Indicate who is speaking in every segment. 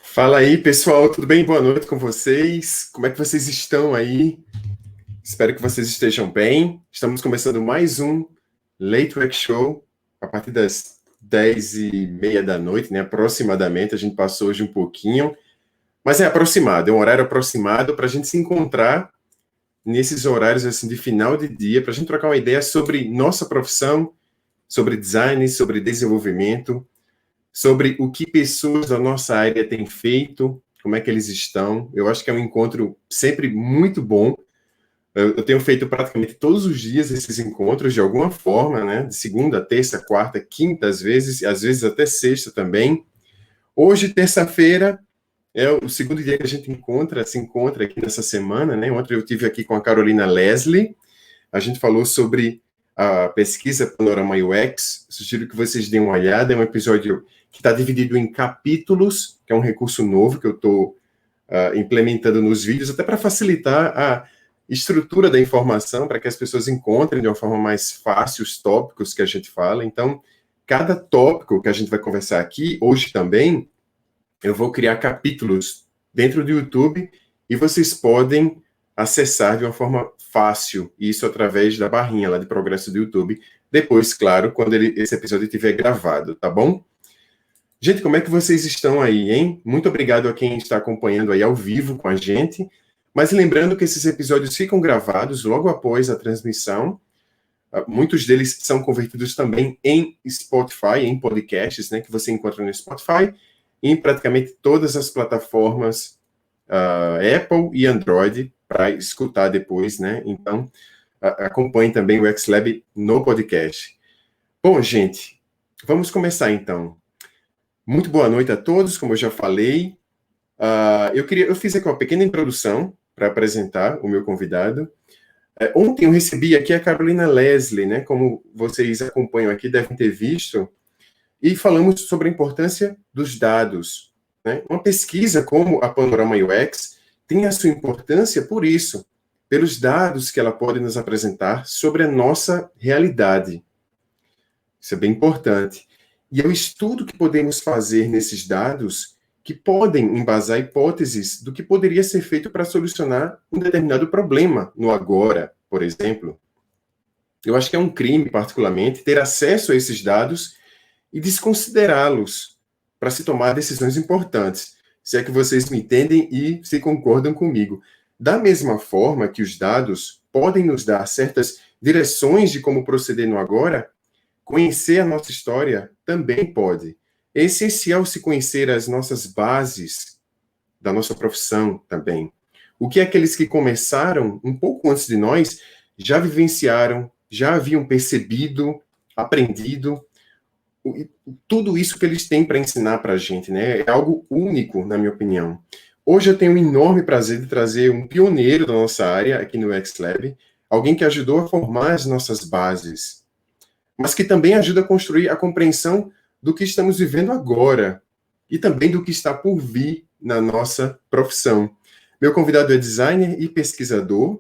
Speaker 1: Fala aí, pessoal, tudo bem? Boa noite com vocês. Como é que vocês estão aí? Espero que vocês estejam bem. Estamos começando mais um Late Wake Show, a partir das 10h30 da noite, né? Aproximadamente, a gente passou hoje um pouquinho, mas é aproximado, é um horário aproximado para a gente se encontrar nesses horários assim de final de dia, para a gente trocar uma ideia sobre nossa profissão, sobre design, sobre desenvolvimento, sobre o que pessoas da nossa área têm feito, como é que eles estão. Eu acho que é um encontro sempre muito bom. Eu tenho feito praticamente todos os dias esses encontros, de alguma forma, né? De segunda, terça, quarta, quinta, às vezes até sexta também. Hoje, terça-feira, é o segundo dia que a gente se encontra aqui nessa semana, né? Ontem eu tive aqui com a Carolina Leslie, a gente falou sobre a pesquisa Panorama UX. Sugiro que vocês deem uma olhada, é um episódio que está dividido em capítulos, que é um recurso novo que eu estou implementando nos vídeos, até para facilitar a estrutura da informação, para que as pessoas encontrem de uma forma mais fácil os tópicos que a gente fala. Então, cada tópico que a gente vai conversar aqui, hoje também, eu vou criar capítulos dentro do YouTube e vocês podem acessar de uma forma fácil, isso através da barrinha lá de progresso do YouTube. Depois, claro, quando esse episódio estiver gravado, tá bom? Gente, como é que vocês estão aí, hein? Muito obrigado a quem está acompanhando aí ao vivo com a gente. Mas lembrando que esses episódios ficam gravados logo após a transmissão. Muitos deles são convertidos também em Spotify, em podcasts, né? Que você encontra no Spotify, em praticamente todas as plataformas Apple e Android, para escutar depois, né? Então, acompanhe também o XLab no podcast. Bom, gente, vamos começar então. Muito boa noite a todos, como eu já falei. Eu fiz aqui uma pequena introdução para apresentar o meu convidado. Ontem eu recebi aqui a Carolina Leslie, né? Como vocês acompanham aqui, devem ter visto, e falamos sobre a importância dos dados, né? Uma pesquisa como a Panorama UX tem a sua importância por isso, pelos dados que ela pode nos apresentar sobre a nossa realidade. Isso é bem importante. E é o estudo que podemos fazer nesses dados que podem embasar hipóteses do que poderia ser feito para solucionar um determinado problema no agora, por exemplo. Eu acho que é um crime, particularmente, ter acesso a esses dados e desconsiderá-los para se tomar decisões importantes, se é que vocês me entendem e se concordam comigo. Da mesma forma que os dados podem nos dar certas direções de como proceder no agora, conhecer a nossa história também pode. É essencial se conhecer as nossas bases da nossa profissão também. O que aqueles que começaram um pouco antes de nós já vivenciaram, já haviam percebido, aprendido, tudo isso que eles têm para ensinar para a gente, né? É algo único, na minha opinião. Hoje eu tenho um enorme prazer de trazer um pioneiro da nossa área aqui no XLab, alguém que ajudou a formar as nossas bases, mas que também ajuda a construir a compreensão do que estamos vivendo agora e também do que está por vir na nossa profissão. Meu convidado é designer e pesquisador,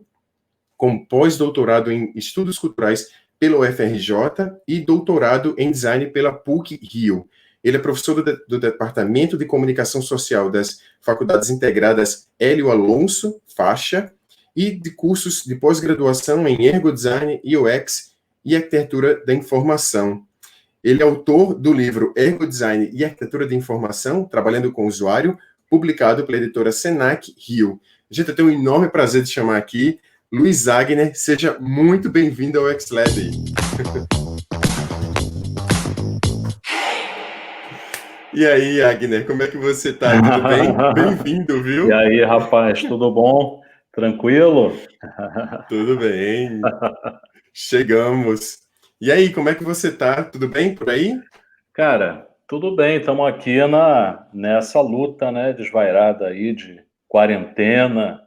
Speaker 1: com pós-doutorado em estudos culturais pela UFRJ e doutorado em design pela PUC-Rio. Ele é professor do Departamento de Comunicação Social das Faculdades Integradas Hélio Alonso, faixa, e de cursos de pós-graduação em Ergodesign, UX e Arquitetura da Informação. Ele é autor do livro Ergodesign e Arquitetura da Informação, Trabalhando com o Usuário, publicado pela editora Senac Rio. Gente, eu tenho um enorme prazer de chamar aqui Luiz Agner. Seja muito bem-vindo ao XLab. E aí, Agner, como é que você tá? Tudo bem? Bem-vindo, viu?
Speaker 2: E aí, rapaz, tudo bom? Tranquilo?
Speaker 1: Tudo bem. Chegamos. E aí, como é que você tá? Tudo bem por aí?
Speaker 2: Cara, tudo bem. Estamos aqui nessa luta, né, desvairada aí de quarentena,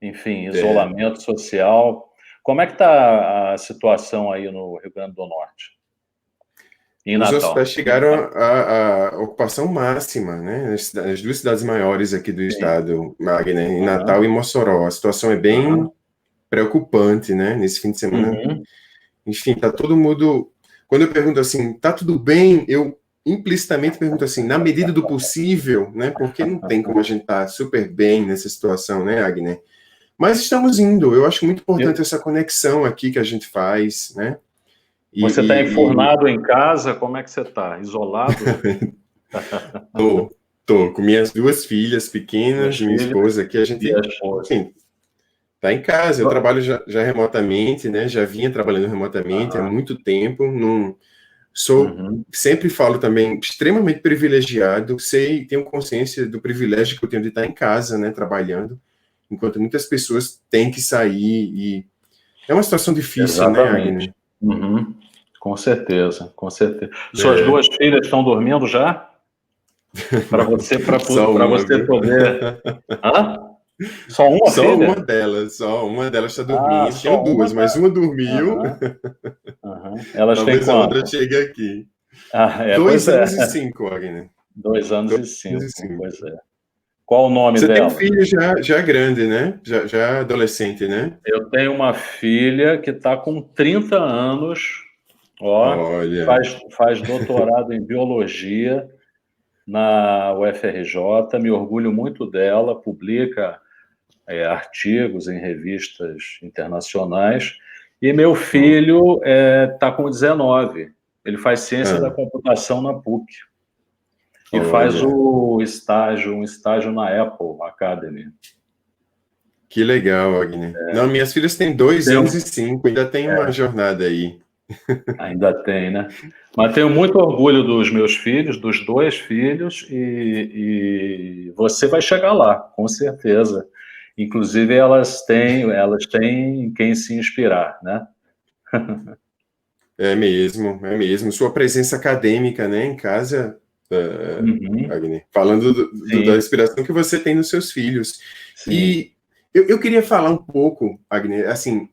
Speaker 2: enfim, isolamento social. Como é que está a situação aí no Rio Grande do Norte? Em
Speaker 1: Os
Speaker 2: Natal?
Speaker 1: hospitais chegaram à ocupação máxima, né? As duas cidades maiores aqui do estado, Magna, em Natal e Mossoró. A situação é bem preocupante, né? Nesse fim de semana. Enfim, tá todo mundo... Quando eu pergunto assim, tá tudo bem? Eu implicitamente pergunto assim, na medida do possível, né? Porque não tem como a gente estar super bem nessa situação, né, Agner? Mas estamos indo. Eu acho muito importante essa conexão aqui que a gente faz, né?
Speaker 2: Você está enfurnado em casa? Como é que você está? Isolado?
Speaker 1: Tô com minhas duas filhas pequenas, minha esposa aqui, a gente, enfim, tá em casa. Eu trabalho já remotamente, né? Já vinha trabalhando remotamente há muito tempo. Sempre falo também extremamente privilegiado. Tenho consciência do privilégio que eu tenho de estar em casa, né? Trabalhando, enquanto muitas pessoas têm que sair e é uma situação difícil,
Speaker 2: Exatamente.
Speaker 1: né, Agner?
Speaker 2: Com certeza, com certeza. Suas duas filhas estão dormindo já? Para você poder. Hã? Só uma filha?
Speaker 1: Só uma delas está dormindo. Tenho duas, mas uma dormiu.
Speaker 2: Elas têm
Speaker 1: Talvez a
Speaker 2: quanto?
Speaker 1: outra chegue aqui.
Speaker 2: 2
Speaker 1: anos e 5, Agner.
Speaker 2: 2 anos e 5, pois é. Qual o nome dela?
Speaker 1: Você tem um filho já grande, né? Já adolescente, né?
Speaker 2: Eu tenho uma filha que está com 30 anos,
Speaker 1: Olha.
Speaker 2: faz doutorado em biologia na UFRJ, me orgulho muito dela, publica artigos em revistas internacionais, e meu filho está com 19, ele faz ciência da computação na PUC, e faz um estágio na Apple Academy.
Speaker 1: Que legal, Agner. Não, minhas filhas têm 2 anos e 5, ainda tem uma jornada aí.
Speaker 2: Ainda tem, né? Mas tenho muito orgulho dos meus filhos, dos 2 filhos, e você vai chegar lá, com certeza. Inclusive, elas têm quem se inspirar, né?
Speaker 1: É mesmo. Sua presença acadêmica, né, em casa, Agner, falando da inspiração que você tem nos seus filhos. Sim. E eu queria falar um pouco, Agner, assim,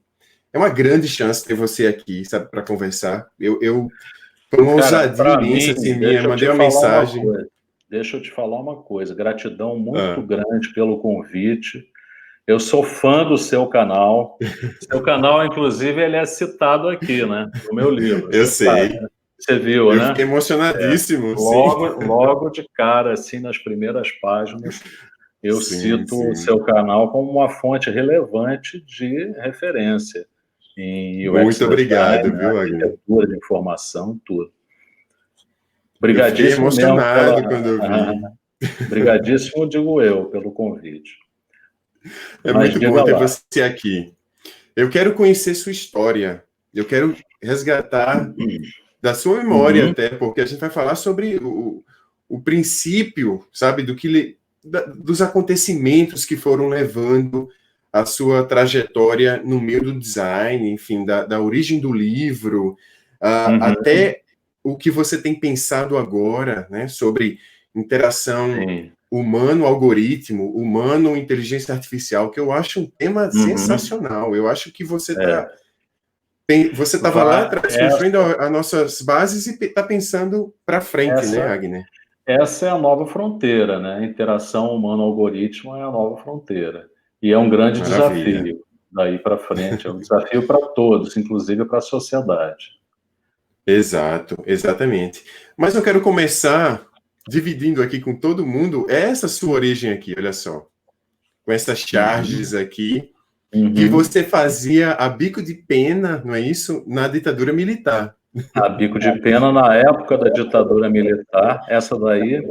Speaker 1: é uma grande chance ter você aqui, sabe, para conversar. Foi uma ousadia imensa, assim, minha, mandei uma mensagem.
Speaker 2: Deixa eu te falar uma coisa, gratidão muito grande pelo convite. Eu sou fã do seu canal. Seu canal, inclusive, ele é citado aqui, né, no meu livro.
Speaker 1: Eu sei.
Speaker 2: Sabe, né? Você viu, né?
Speaker 1: Eu fiquei emocionadíssimo.
Speaker 2: Logo de cara, assim, nas primeiras páginas, eu cito o seu canal como uma fonte relevante de referência em UX
Speaker 1: Muito obrigado,
Speaker 2: design,
Speaker 1: viu, Agner?
Speaker 2: arquitetura de informação, tudo.
Speaker 1: Obrigadíssimo. Eu fiquei emocionado quando eu vi.
Speaker 2: Obrigadíssimo, digo eu, pelo convite.
Speaker 1: É muito bom ter você aqui. Eu quero conhecer sua história. Eu quero resgatar da sua memória até, porque a gente vai falar sobre o princípio, sabe, dos acontecimentos que foram levando a sua trajetória no meio do design, enfim, da origem do livro, até o que você tem pensado agora, né, sobre interação humano-algoritmo, humano-inteligência artificial, que eu acho um tema sensacional. Eu acho que você você estava lá atrás, construindo as nossas bases e está pensando para frente, né, Agner?
Speaker 2: Essa é a nova fronteira, né? A interação humano-algoritmo é a nova fronteira. E é um grande desafio daí para frente. É um desafio para todos, inclusive para a sociedade.
Speaker 1: Exato, exatamente. Mas eu quero começar dividindo aqui com todo mundo essa sua origem aqui, olha só. Com essas charges aqui, que você fazia a bico de pena, não é isso? Na ditadura militar.
Speaker 2: A bico de pena na época da ditadura militar, essa daí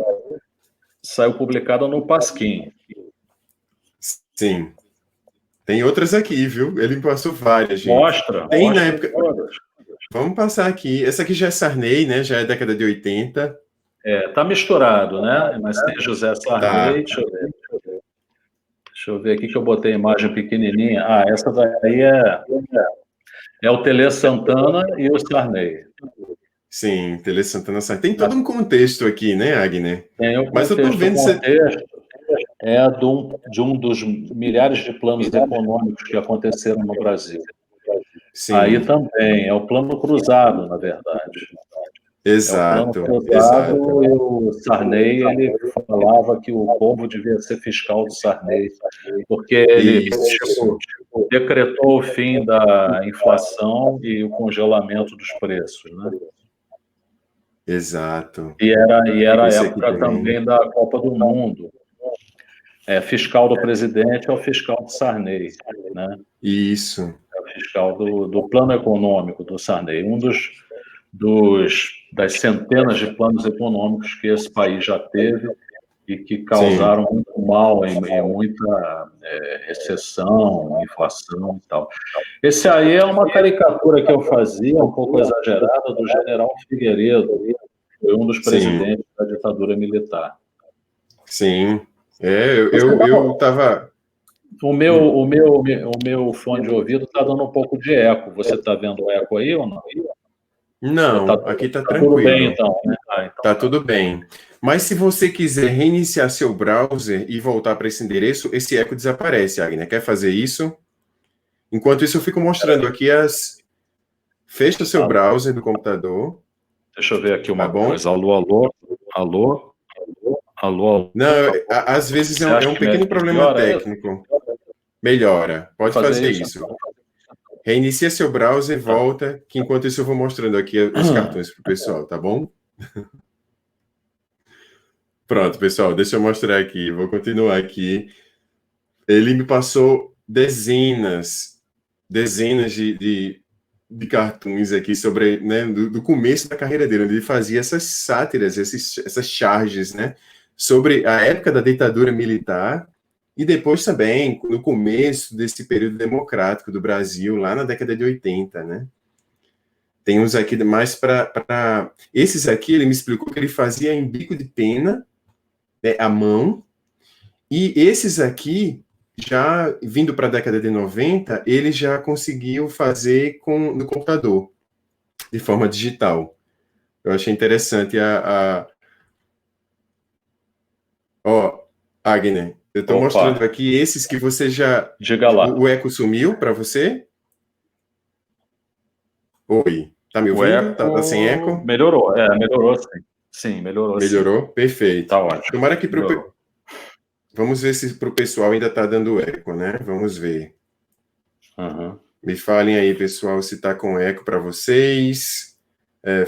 Speaker 2: saiu publicada no Pasquim.
Speaker 1: Sim. Tem outras aqui, viu? Ele passou várias, gente.
Speaker 2: Mostra.
Speaker 1: Na época... Vamos passar aqui. Essa aqui já é Sarney, né? Já é década de 80.
Speaker 2: Tá misturado, né? Mas tem José Sarney, deixa eu ver. Deixa eu ver aqui que eu botei a imagem pequenininha. Essa daí é o Tele Santana e o Sarney.
Speaker 1: Sim, Tele Santana Sarney. Tem todo um contexto aqui, né, Agner?
Speaker 2: Tem o contexto. Mas eu tô vendo de um dos milhares de planos econômicos que aconteceram no Brasil. Aí
Speaker 1: Sim,
Speaker 2: também é o plano cruzado, na verdade. É o plano
Speaker 1: exato,
Speaker 2: cruzado,
Speaker 1: exato.
Speaker 2: e o Sarney, ele falava que o povo devia ser fiscal do Sarney, porque ele,
Speaker 1: Isso,
Speaker 2: tipo, decretou o fim da inflação e o congelamento dos preços, né?
Speaker 1: exato.
Speaker 2: E era a
Speaker 1: Esse aqui
Speaker 2: época
Speaker 1: também.
Speaker 2: também da Copa do Mundo. Fiscal do presidente é o fiscal do Sarney, né?
Speaker 1: Isso,
Speaker 2: É o fiscal do plano econômico do Sarney, um das centenas de planos econômicos que esse país já teve e que
Speaker 1: sim.
Speaker 2: causaram muito mal e muita recessão, inflação e tal. Esse aí é uma caricatura que eu fazia, um pouco exagerada, do general Figueiredo, que foi um dos
Speaker 1: Sim,
Speaker 2: presidentes da ditadura militar.
Speaker 1: sim. É,
Speaker 2: Você
Speaker 1: eu
Speaker 2: tava,
Speaker 1: tava.
Speaker 2: o meu,
Speaker 1: Hum.
Speaker 2: o meu, o meu fone de ouvido está dando um pouco de eco. Você está vendo eco aí ou não? Ou
Speaker 1: Não, aqui tá
Speaker 2: tá tudo bem
Speaker 1: tranquilo.
Speaker 2: então, né? Então
Speaker 1: Tá
Speaker 2: tá.
Speaker 1: tudo bem. Mas se você quiser reiniciar seu browser e voltar para esse endereço, esse eco desaparece, Agner. Quer fazer isso? Enquanto isso, eu fico mostrando
Speaker 2: Peraí.
Speaker 1: aqui as. Fecha seu
Speaker 2: Alô.
Speaker 1: browser do computador,
Speaker 2: Deixa eu ver aqui
Speaker 1: tá
Speaker 2: uma
Speaker 1: bom?
Speaker 2: coisa. Alô, alô, alô, alô,
Speaker 1: Não,
Speaker 2: alô.
Speaker 1: às vezes
Speaker 2: Você
Speaker 1: é
Speaker 2: acha
Speaker 1: um
Speaker 2: que
Speaker 1: pequeno problema
Speaker 2: melhora isso?
Speaker 1: técnico. Melhora.
Speaker 2: Vou
Speaker 1: Pode
Speaker 2: fazer
Speaker 1: fazer
Speaker 2: isso
Speaker 1: isso.
Speaker 2: então.
Speaker 1: Reinicia seu browser,
Speaker 2: Tá.
Speaker 1: volta, que enquanto isso eu vou mostrando aqui os cartões pro pessoal, tá bom? Pronto, pessoal, deixa eu mostrar aqui. Vou continuar aqui. Ele me passou dezenas de cartoons aqui sobre, né, do começo da carreira dele, onde ele fazia essas sátiras, essas charges, né, sobre a época da ditadura militar e depois também no começo desse período democrático do Brasil, lá na década de 80, né? Tem uns aqui mais para. Esses aqui, ele me explicou que ele fazia em bico de pena, né, à mão, e esses aqui, já vindo para a década de 90, ele já conseguiu fazer no computador, de forma digital. Eu achei interessante Ó, Agner, eu estou mostrando
Speaker 2: Opa,
Speaker 1: aqui esses que você já.
Speaker 2: diga lá.
Speaker 1: O eco sumiu para você? Oi, tá me
Speaker 2: O
Speaker 1: ouvindo? Tá sem
Speaker 2: eco
Speaker 1: eco?
Speaker 2: melhorou. Melhorou sim. Sim, melhorou sim.
Speaker 1: Melhorou? Perfeito.
Speaker 2: Tá ótimo.
Speaker 1: Tomara que
Speaker 2: Melhorou.
Speaker 1: Vamos ver se para o pessoal ainda está dando eco, né? Vamos ver.
Speaker 2: Uhum.
Speaker 1: Me falem aí, pessoal, se está com eco para vocês.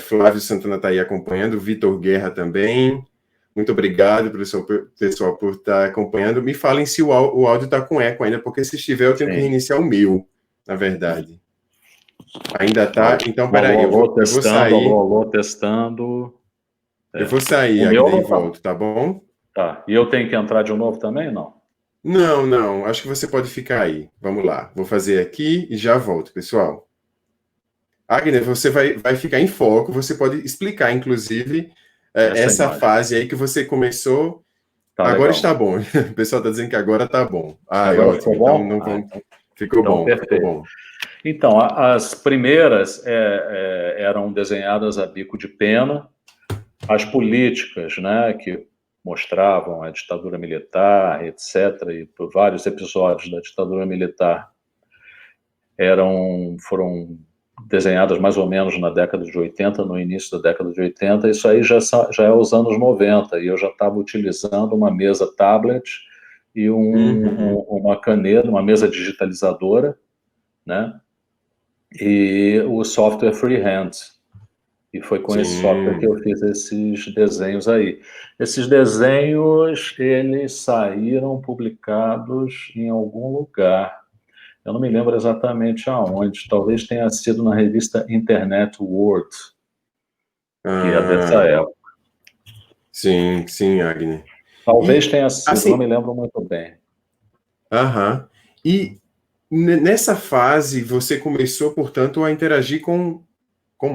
Speaker 1: Flávio Santana está aí acompanhando, Vitor Guerra também. Muito obrigado, pessoal, por estar acompanhando. Me falem se o áudio está com eco ainda, porque se estiver, eu tenho que
Speaker 2: Sim.
Speaker 1: reiniciar o meu, na verdade. Ainda
Speaker 2: Alô,
Speaker 1: tá? Então,
Speaker 2: alô,
Speaker 1: peraí,
Speaker 2: alô,
Speaker 1: eu vou
Speaker 2: testando, alô,
Speaker 1: sair.
Speaker 2: alô, testando.
Speaker 1: Eu vou sair,
Speaker 2: O meu
Speaker 1: Agner, e
Speaker 2: não tá.
Speaker 1: volto, tá bom?
Speaker 2: Tá. E eu tenho que entrar de novo também? Não.
Speaker 1: Não, não, acho que você pode ficar aí. Vamos lá, vou fazer aqui e já volto, pessoal. Agner, você vai ficar em foco, você pode explicar, inclusive,
Speaker 2: Essa
Speaker 1: essa
Speaker 2: imagem.
Speaker 1: fase aí que você começou.
Speaker 2: Tá
Speaker 1: Agora
Speaker 2: legal.
Speaker 1: está bom. O pessoal está dizendo que agora está bom. Ai,
Speaker 2: Agora
Speaker 1: ótimo.
Speaker 2: ficou
Speaker 1: Então,
Speaker 2: bom?
Speaker 1: não vamos. Ficou
Speaker 2: Então
Speaker 1: bom, ficou
Speaker 2: perfeito.
Speaker 1: bom.
Speaker 2: Então, as primeiras eram desenhadas a bico de pena, as políticas, né, que mostravam a ditadura militar, etc., e por vários episódios da ditadura militar foram desenhadas mais ou menos na década de 80, no início da década de 80. Isso aí já é os anos 90, e eu já estava utilizando uma mesa tablet e
Speaker 1: Uhum.
Speaker 2: uma caneta, uma mesa digitalizadora, né? E o software Freehand. E foi com esse software que eu
Speaker 1: Sim.
Speaker 2: fiz esses desenhos aí. Esses desenhos, eles saíram publicados em algum lugar. Eu não me lembro exatamente aonde. Talvez tenha sido na revista Internet World, que é dessa
Speaker 1: Ah,
Speaker 2: época.
Speaker 1: sim, sim, Agner.
Speaker 2: Talvez
Speaker 1: E,
Speaker 2: tenha sido, não me
Speaker 1: assim,
Speaker 2: lembro muito bem.
Speaker 1: aham. E nessa fase, você começou, portanto, a interagir com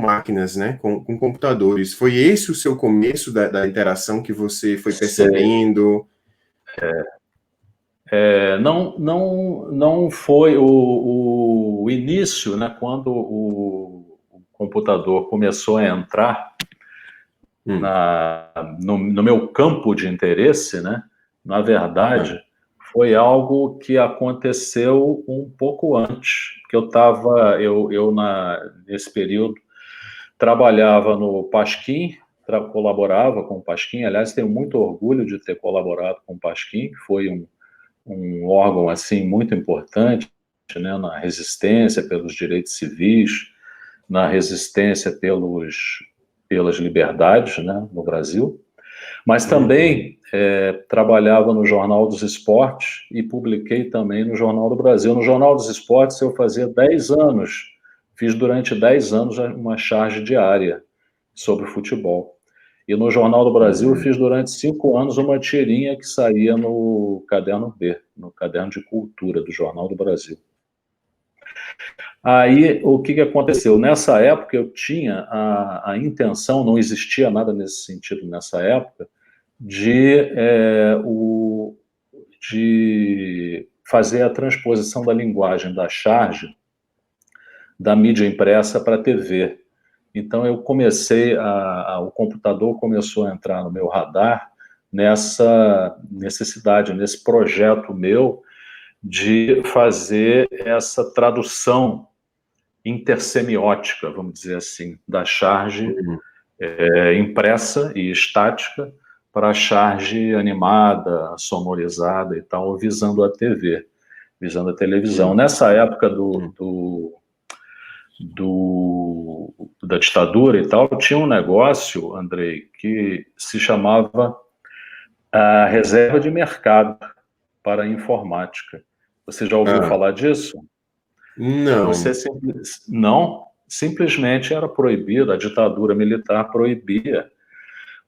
Speaker 1: máquinas, né? Com computadores. Foi esse o seu começo da interação que você foi percebendo?
Speaker 2: Não foi o início, né, quando o computador começou a entrar
Speaker 1: Hum,
Speaker 2: no meu campo de interesse, né, na
Speaker 1: ah,
Speaker 2: verdade, foi algo que aconteceu um pouco antes, que nesse período, trabalhava no Pasquim, colaborava com o Pasquim. Aliás, tenho muito orgulho de ter colaborado com o Pasquim, que foi um órgão assim muito importante, né, na resistência pelos direitos civis, na resistência pelas liberdades, né, no Brasil. Mas também trabalhava no Jornal dos Esportes e publiquei também no Jornal do Brasil. No Jornal dos Esportes eu fazia 10 anos, fiz durante 10 anos uma charge diária sobre futebol. E no Jornal do Brasil eu fiz durante 5 anos uma tirinha que saía no Caderno B, no Caderno de Cultura do Jornal do Brasil. Aí, o que aconteceu? Nessa época eu tinha a intenção, não existia nada nesse sentido nessa época, de fazer a transposição da linguagem da charge da mídia impressa para a TV. Então eu comecei, o computador começou a entrar no meu radar nessa necessidade, nesse projeto meu de fazer essa tradução intersemiótica, vamos dizer assim, da charge impressa e estática para a charge animada, sonorizada e tal, visando a TV, visando a televisão. Nessa época da ditadura e tal, tinha um negócio, Andrei, que se chamava a reserva de mercado para a informática. Você já ouviu falar disso?
Speaker 1: Não.
Speaker 2: Não, simplesmente era proibido, a ditadura militar proibia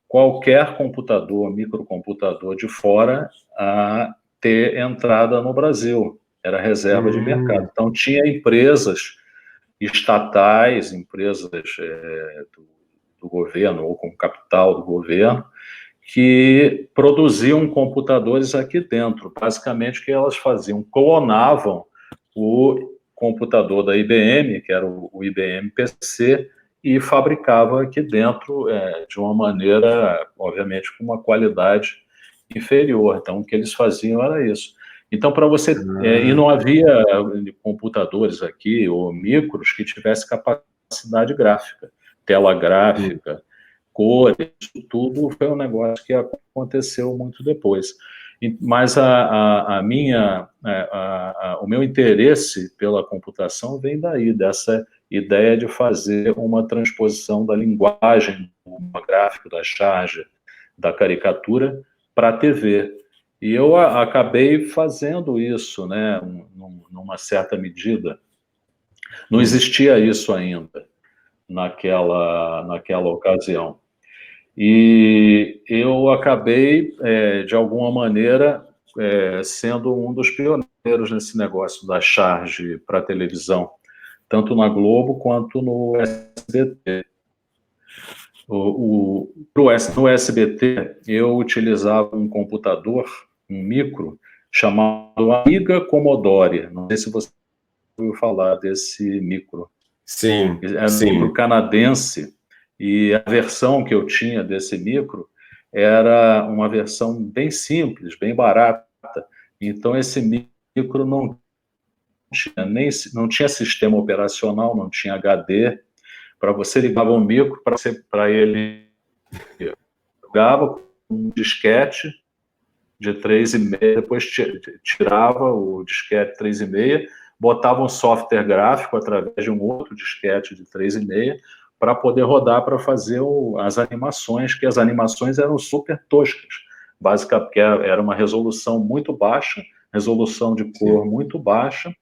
Speaker 2: qualquer computador, microcomputador de fora a ter entrada no Brasil. Era reserva de mercado. Então tinha empresas estatais, empresas do governo ou com capital do governo, que produziam computadores aqui dentro. Basicamente, o que elas faziam? Clonavam o computador da IBM, que era o IBM PC, e fabricava aqui dentro de uma maneira, obviamente, com uma qualidade inferior. Então, o que eles faziam era isso. Então, para você... e não havia computadores aqui, ou micros, que tivesse capacidade gráfica, tela gráfica, cores, tudo foi um negócio que aconteceu muito depois. Mas o meu interesse pela computação vem daí, dessa ideia de fazer uma transposição da linguagem gráfica, da charge, da caricatura, para a TV. E eu acabei fazendo isso, né, numa certa medida. Não existia isso ainda naquela ocasião. E eu acabei, de alguma maneira, sendo um dos pioneiros nesse negócio da charge para televisão, tanto na Globo quanto no SBT. No SBT, eu utilizava um computador, um micro, chamado Amiga Commodore. Não sei se você ouviu falar desse micro.
Speaker 1: Sim,
Speaker 2: Era um micro canadense, e a versão que eu tinha desse micro era uma versão bem simples, bem barata. Então, esse micro não tinha sistema operacional, não tinha HD. Para você ligava um micro, para ele ligava um disquete de 3,5, depois tirava o disquete 3,5, botava um software gráfico através de um outro disquete de 3,5 para poder rodar para fazer as animações, que as animações eram super toscas, basicamente, porque era uma resolução muito baixa, resolução de cor muito baixa,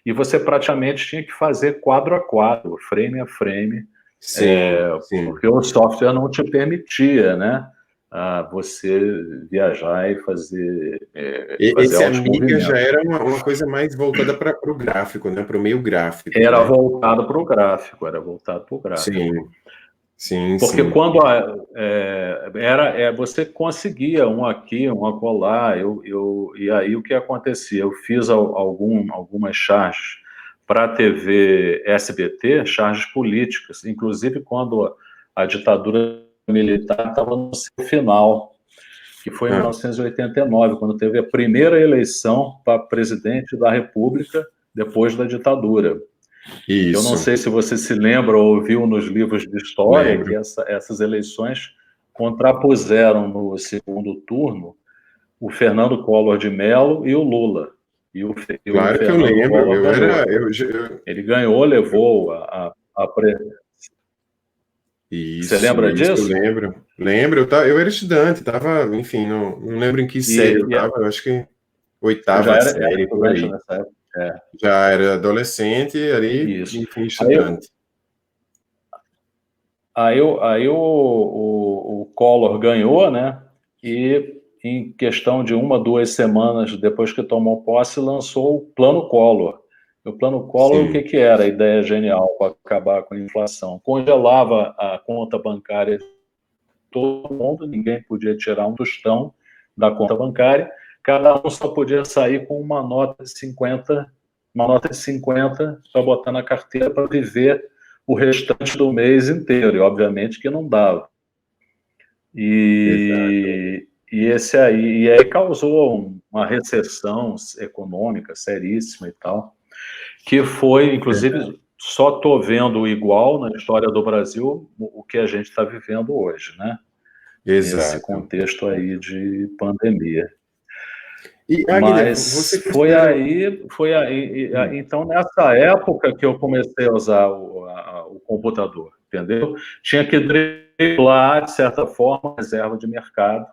Speaker 2: e você praticamente tinha que fazer quadro a quadro, frame a frame, porque o software não te permitia, né, você viajar e fazer
Speaker 1: Esse
Speaker 2: altos
Speaker 1: Amiga
Speaker 2: movimentos.
Speaker 1: já era uma coisa mais voltada para o gráfico, né, para o meio gráfico.
Speaker 2: Era
Speaker 1: né?
Speaker 2: voltado para o gráfico,
Speaker 1: Sim,
Speaker 2: Porque quando você conseguia um aqui, um acolá, e aí o que acontecia? Eu fiz algumas charges para a TV SBT, charges políticas, inclusive quando a ditadura militar estava no seu final. que foi em 1989, quando teve a primeira eleição para presidente da República depois da ditadura.
Speaker 1: Isso.
Speaker 2: Eu não sei se você se lembra ou ouviu nos livros de história que essas eleições contrapuseram no segundo turno o Fernando Collor de Mello e o Lula.
Speaker 1: Claro que eu lembro.
Speaker 2: Ele ganhou, levou
Speaker 1: Isso,
Speaker 2: você lembra disso?
Speaker 1: Eu lembro. Lembro, eu era estudante, estava, enfim, não lembro em que série eu estava, eu acho que oitava série, por aí.
Speaker 2: Nessa época.
Speaker 1: Já era adolescente ali,
Speaker 2: Isso.
Speaker 1: enfim, estudante.
Speaker 2: Aí o Collor ganhou, né? E em questão de 2 semanas depois que tomou posse, lançou o Plano Collor. O Plano Collor,
Speaker 1: Sim.
Speaker 2: o que era a ideia genial para acabar com a inflação? Congelava a conta bancária de todo mundo, ninguém podia tirar um tostão da conta bancária, cada um só podia sair com uma nota de 50 para botar na carteira para viver o restante do mês inteiro, e obviamente que não dava. E aí causou uma recessão econômica seríssima e tal, que foi, inclusive, só estou vendo igual na história do Brasil o que a gente está vivendo hoje, né? Nesse contexto aí de pandemia. Mas foi aí, então nessa época que eu comecei a usar o computador, entendeu? Tinha que driblar, de certa forma, a reserva de mercado.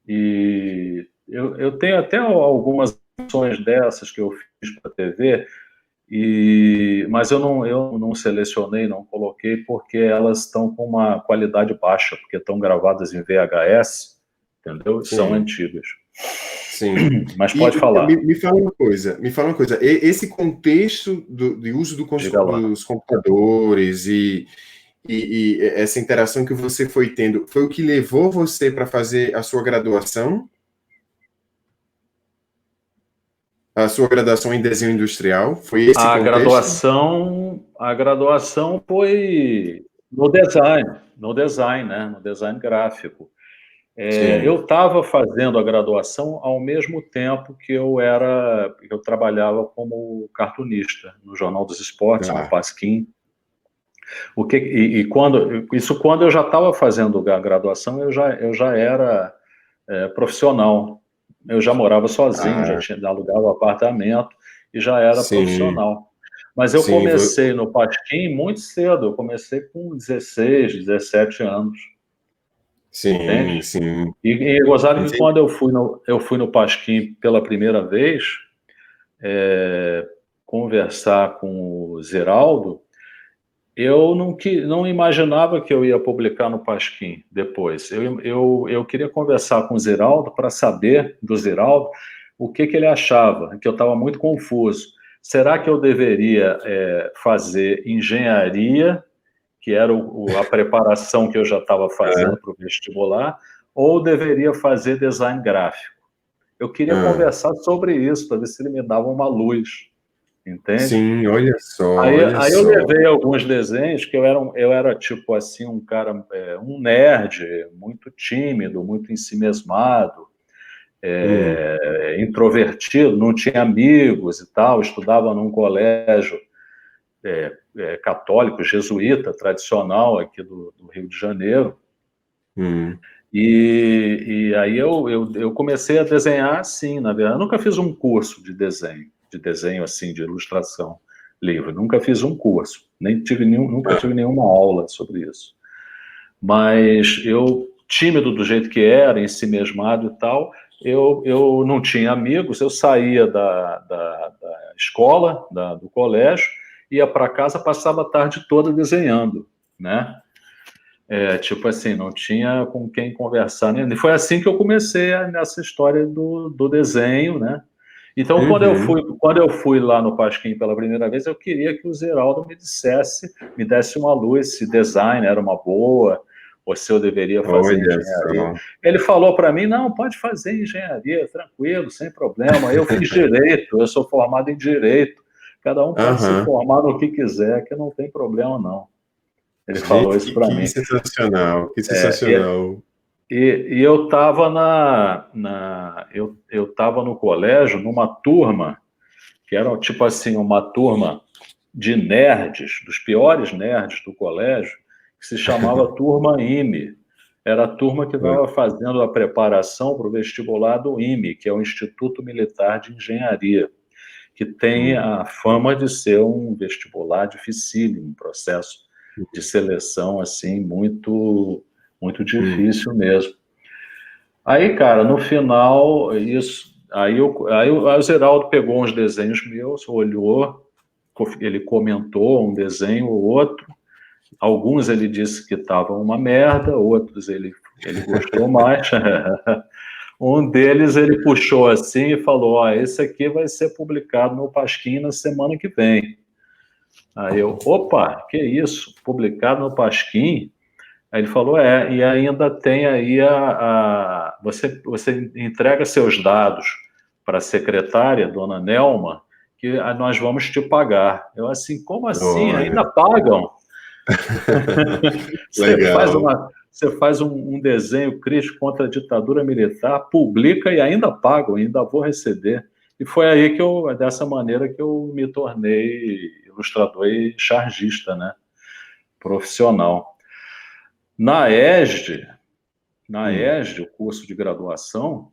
Speaker 2: E eu tenho até algumas ações dessas que eu fiz para a TV, mas eu não selecionei, não coloquei, porque elas estão com uma qualidade baixa, porque estão gravadas em VHS, entendeu? São antigas.
Speaker 1: Sim.
Speaker 2: Mas pode falar.
Speaker 1: Me fala uma coisa. Esse contexto de uso dos computadores e essa interação que você foi tendo, foi o que levou você para fazer a sua graduação? A sua graduação em desenho industrial? Foi esse contexto?
Speaker 2: A graduação foi no design, né? No design gráfico. Eu estava fazendo a graduação ao mesmo tempo que eu trabalhava como cartunista no Jornal dos Esportes, no Pasquim. Quando eu já estava fazendo a graduação, eu já era profissional. Eu já morava sozinho, já tinha alugado um apartamento e já era profissional. Mas eu comecei no Pasquim muito cedo. Eu comecei com 16, 17 anos.
Speaker 1: Sim.
Speaker 2: E gozado que quando eu fui no Pasquim pela primeira vez, conversar com o Ziraldo, eu não imaginava que eu ia publicar no Pasquim depois. Eu queria conversar com o Ziraldo para saber do Ziraldo o que ele achava, que eu estava muito confuso. Será que eu deveria fazer engenharia, que era a preparação que eu já estava fazendo para o vestibular, ou deveria fazer design gráfico? Eu queria conversar sobre isso, para ver se ele me dava uma luz. Entende?
Speaker 1: Sim, olha só.
Speaker 2: Aí eu levei alguns desenhos que eu era tipo assim, um cara, um nerd, muito tímido, muito ensimesmado, introvertido, não tinha amigos e tal, estudava num colégio católico, jesuíta, tradicional aqui do Rio de Janeiro. E aí eu comecei a desenhar assim, na verdade. Eu nunca fiz um curso de desenho assim, de ilustração livre. Nunca fiz um curso, nunca tive nenhuma aula sobre isso. Mas eu, tímido do jeito que era, ensimesmado e tal, eu não tinha amigos, eu saía da escola, do colégio, ia para casa, passava a tarde toda desenhando, né? Tipo assim, não tinha com quem conversar. Né? Foi assim que eu comecei nessa história do desenho, né? Então, quando eu fui lá no Pasquim pela primeira vez, eu queria que o Ziraldo me desse uma luz, se design era uma boa, ou se eu deveria fazer engenharia. Ele falou para mim, não, pode fazer engenharia, tranquilo, sem problema. Eu fiz direito, eu sou formado em direito. Cada um pode se formar no que quiser, que não tem problema, não. Ele falou isso para mim.
Speaker 1: Que sensacional, que sensacional.
Speaker 2: E eu estava eu estava no colégio, numa turma, que era tipo assim, uma turma de nerds, dos piores nerds do colégio, que se chamava Turma IME. Era a turma que estava fazendo a preparação para o vestibular do IME, que é o Instituto Militar de Engenharia, que tem a fama de ser um vestibular dificílimo, um processo de seleção assim muito difícil mesmo. Aí, cara, no final, aí o Zeraldo pegou uns desenhos meus, olhou, ele comentou um desenho ou outro, alguns ele disse que estavam uma merda, outros ele gostou mais. Um deles ele puxou assim e falou: ó, esse aqui vai ser publicado no Pasquim na semana que vem. Aí eu, opa, que isso? Publicado no Pasquim? Aí ele falou: e ainda tem aí você entrega seus dados para a secretária, dona Nelma, que nós vamos te pagar. Eu assim, como assim?
Speaker 1: Olha,
Speaker 2: Ainda pagam?
Speaker 1: legal.
Speaker 2: Você faz um desenho crítico contra a ditadura militar, publica e ainda pago, ainda vou receber. E foi aí dessa maneira que eu me tornei ilustrador e chargista, né? Profissional. Na ESD, o curso de graduação,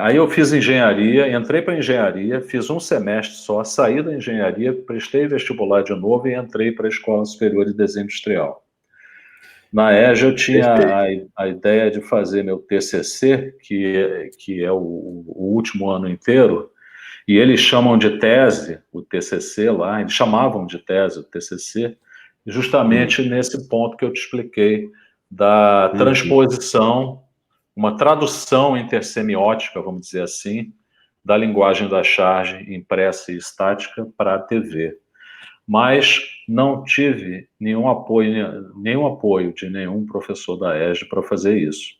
Speaker 2: aí eu fiz engenharia, entrei para engenharia, fiz um semestre só, saí da engenharia, prestei vestibular de novo e entrei para a Escola Superior de Desenho Industrial. Na EJA eu tinha
Speaker 1: Perfeito.
Speaker 2: a ideia de fazer meu TCC, que é o último ano inteiro, e eles chamam de tese o TCC lá, eles chamavam de tese o TCC, justamente nesse ponto que eu te expliquei, da transposição, uma tradução intersemiótica, vamos dizer assim, da linguagem da charge impressa e estática para a TV. Mas não tive nenhum apoio de nenhum professor da ESD para fazer isso.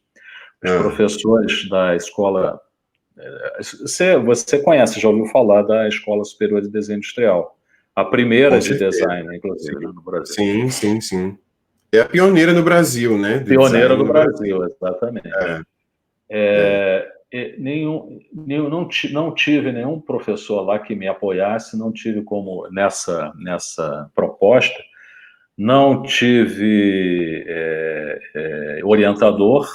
Speaker 2: Os professores da escola... Você conhece, já ouviu falar da Escola Superior de Desenho Industrial. A primeira
Speaker 1: Com
Speaker 2: de
Speaker 1: certeza.
Speaker 2: design, inclusive, né, no Brasil.
Speaker 1: Sim, sim, sim. É a pioneira no Brasil, né? De
Speaker 2: Pioneira
Speaker 1: design
Speaker 2: do
Speaker 1: no Brasil.
Speaker 2: Brasil, exatamente.
Speaker 1: É.
Speaker 2: Não tive nenhum professor lá que me apoiasse, não tive como nessa proposta, não tive orientador,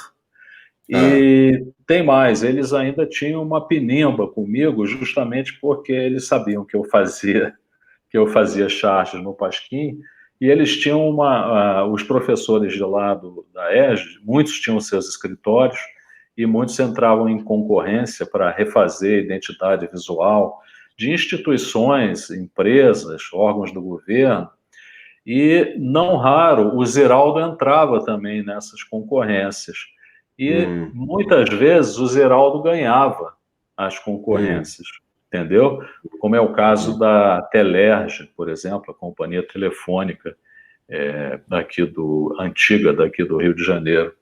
Speaker 2: e tem mais, eles ainda tinham uma pinimba comigo, justamente porque eles sabiam que eu fazia charges no Pasquim, e eles tinham os professores de lá da ESG, muitos tinham seus escritórios, e muitos entravam em concorrência para refazer a identidade visual de instituições, empresas, órgãos do governo, e não raro o Zeraldo entrava também nessas concorrências. E muitas vezes o Zeraldo ganhava as concorrências, entendeu? Como é o caso da Telerge, por exemplo, a companhia telefônica antiga daqui do Rio de Janeiro.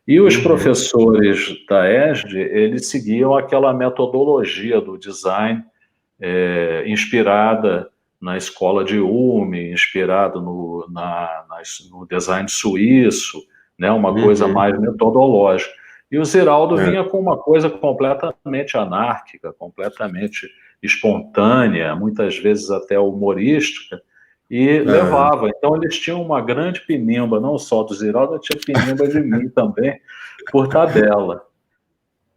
Speaker 2: E os professores da ESD, eles seguiam aquela metodologia do design inspirada na escola de Ulm, inspirado no design suíço, né, uma coisa mais metodológica. E o Ziraldo vinha com uma coisa completamente anárquica, completamente espontânea, muitas vezes até humorística, e levava. Então, eles tinham uma grande pinimba, não só do Ziraldo, tinha pinimba de mim também, por tabela.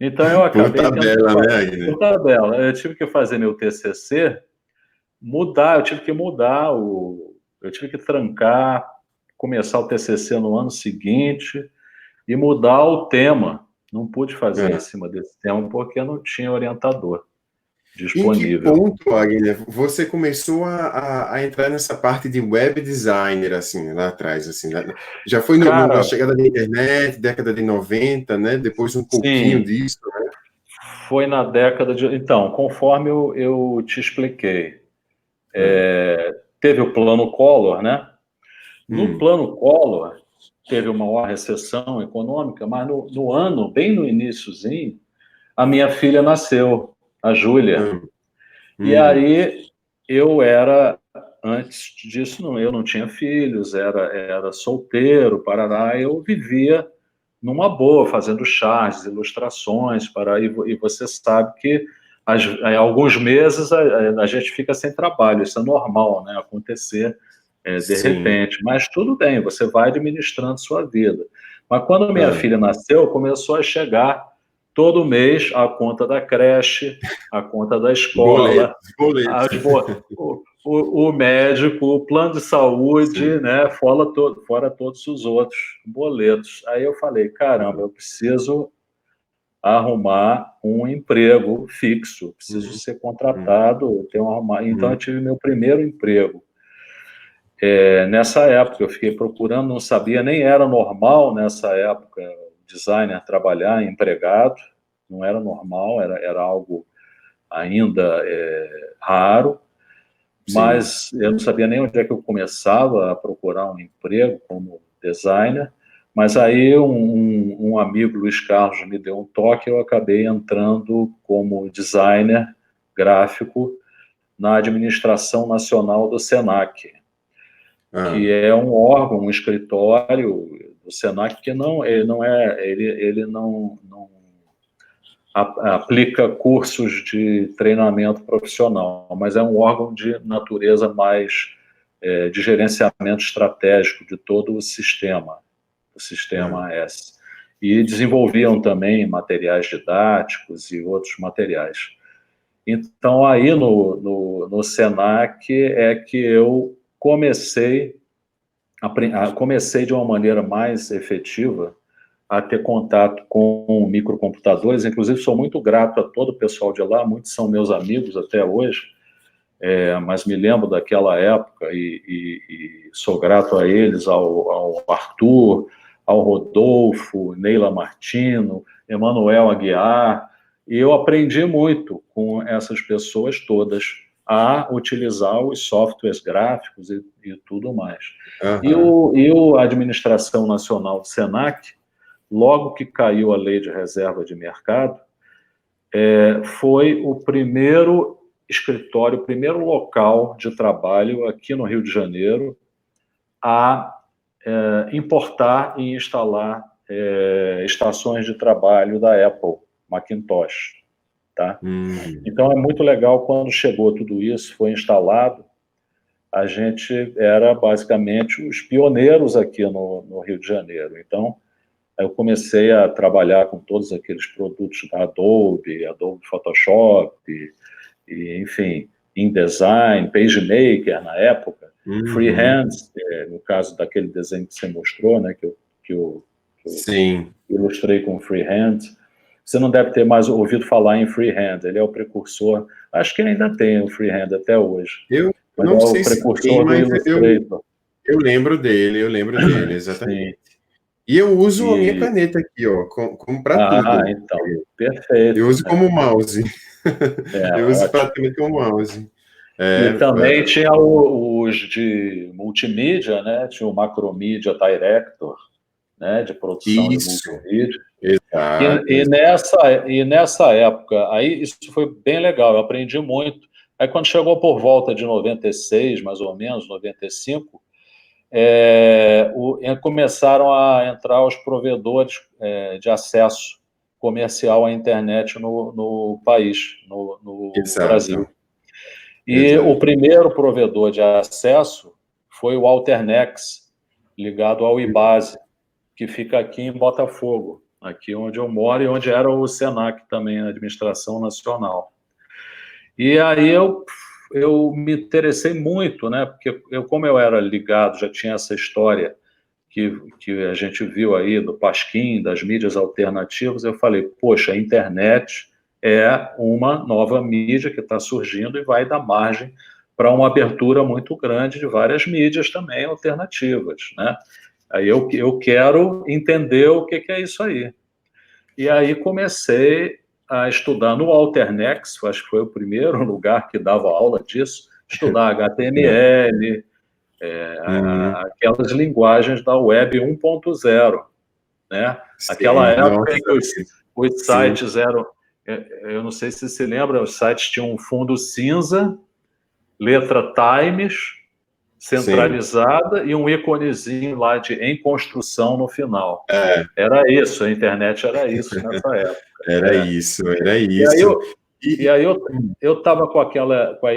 Speaker 2: Então, eu
Speaker 1: Por
Speaker 2: acabei tendo que
Speaker 1: tabela, né,
Speaker 2: fazer,
Speaker 1: Agnes?
Speaker 2: por tabela. Eu tive que fazer meu TCC, eu tive que mudar eu tive que trancar, começar o TCC no ano seguinte e mudar o tema. Não pude fazer em cima desse tema porque não tinha orientador
Speaker 1: Em que
Speaker 2: disponível.
Speaker 1: ponto, Agnes, você começou a entrar nessa parte de web designer, assim, lá atrás, assim, já foi na
Speaker 2: Cara,
Speaker 1: chegada da internet, década de 90, né? Depois um pouquinho
Speaker 2: sim,
Speaker 1: disso, né?
Speaker 2: foi na década de... Então, conforme eu te expliquei, teve o plano Collor, né? No plano Collor, teve uma maior recessão econômica, mas no ano, bem no iníciozinho, a minha filha nasceu, a Júlia.
Speaker 1: Hum,
Speaker 2: E
Speaker 1: hum,
Speaker 2: aí antes disso, eu não tinha filhos, era solteiro, parará, eu vivia numa boa, fazendo charges, ilustrações, e você sabe que alguns meses a gente fica sem trabalho, isso é normal, né, acontecer de repente, mas tudo bem, você vai administrando sua vida. Mas quando minha filha nasceu, começou a chegar todo mês a conta da creche, a conta da escola, o médico, o plano de saúde, né, fora todos os outros boletos. Aí eu falei, caramba, eu preciso arrumar um emprego fixo, preciso ser contratado, então eu tive meu primeiro emprego. Nessa época eu fiquei procurando, não sabia, nem era normal nessa época designer trabalhar empregado, não era normal, era algo ainda raro, mas eu não sabia nem onde é que eu começava a procurar um emprego como designer, mas aí um amigo, Luiz Carlos, me deu um toque e eu acabei entrando como designer gráfico na administração nacional do SENAC, que é um órgão, um escritório do SENAC que ele não aplica cursos de treinamento profissional, mas é um órgão de natureza mais de gerenciamento estratégico de todo o sistema S. E desenvolviam também materiais didáticos e outros materiais. Então, aí no SENAC é que eu comecei de uma maneira mais efetiva a ter contato com microcomputadores. Inclusive, sou muito grato a todo o pessoal de lá, muitos são meus amigos até hoje, mas me lembro daquela época e sou grato a eles, ao Arthur, ao Rodolfo, Neila Martino, Emanuel Aguiar, e eu aprendi muito com essas pessoas todas a utilizar os softwares gráficos e tudo mais. E a Administração Nacional do SENAC, logo que caiu a Lei de Reserva de Mercado, foi o primeiro escritório, o primeiro local de trabalho aqui no Rio de Janeiro a importar e instalar estações de trabalho da Apple, Macintosh. Tá? Então, é muito legal quando chegou tudo isso, foi instalado, a gente era basicamente os pioneiros aqui no Rio de Janeiro. Então, eu comecei a trabalhar com todos aqueles produtos da Adobe Photoshop, enfim, InDesign, PageMaker na época, Freehand, no caso daquele desenho que você mostrou, né, que eu ilustrei com Freehand. Você não deve ter mais ouvido falar em Freehand, ele é o precursor, acho que ainda tem o Freehand até hoje.
Speaker 1: Eu não sei se tem, mas eu lembro dele, exatamente. Sim. E eu uso a minha caneta aqui, ó, como para tudo.
Speaker 2: Então, perfeito.
Speaker 1: Eu uso como mouse. Eu uso praticamente como mouse.
Speaker 2: E também tinha os de multimídia, né? Tinha o Macromedia Director, né? De produção de multimídia.
Speaker 1: Exato.
Speaker 2: E nessa época, aí isso foi bem legal, eu aprendi muito. Aí quando chegou por volta de 96, mais ou menos, 95, começaram a entrar os provedores de acesso comercial à internet no país, no Brasil. E o primeiro provedor de acesso foi o Alternex, ligado ao IBASE, que fica aqui em Botafogo, aqui onde eu moro e onde era o SENAC também, a Administração Nacional. E aí eu me interessei muito, né? Porque como eu era ligado, já tinha essa história que a gente viu aí do Pasquim, das mídias alternativas, eu falei, poxa, a internet é uma nova mídia que está surgindo e vai dar margem para uma abertura muito grande de várias mídias também alternativas, né? Aí eu quero entender o que é isso aí. E aí comecei a estudar no Alternex, acho que foi o primeiro lugar que dava aula disso, estudar HTML, aquelas linguagens da web 1.0, né? Aquela época em que os sites eram, eu não sei se se lembra, os sites tinham um fundo cinza, letra Times, centralizada e um íconezinho lá de em construção no final.
Speaker 1: É.
Speaker 2: Era isso, a internet era isso nessa época.
Speaker 1: Era isso, era
Speaker 2: E
Speaker 1: isso.
Speaker 2: aí eu estava com a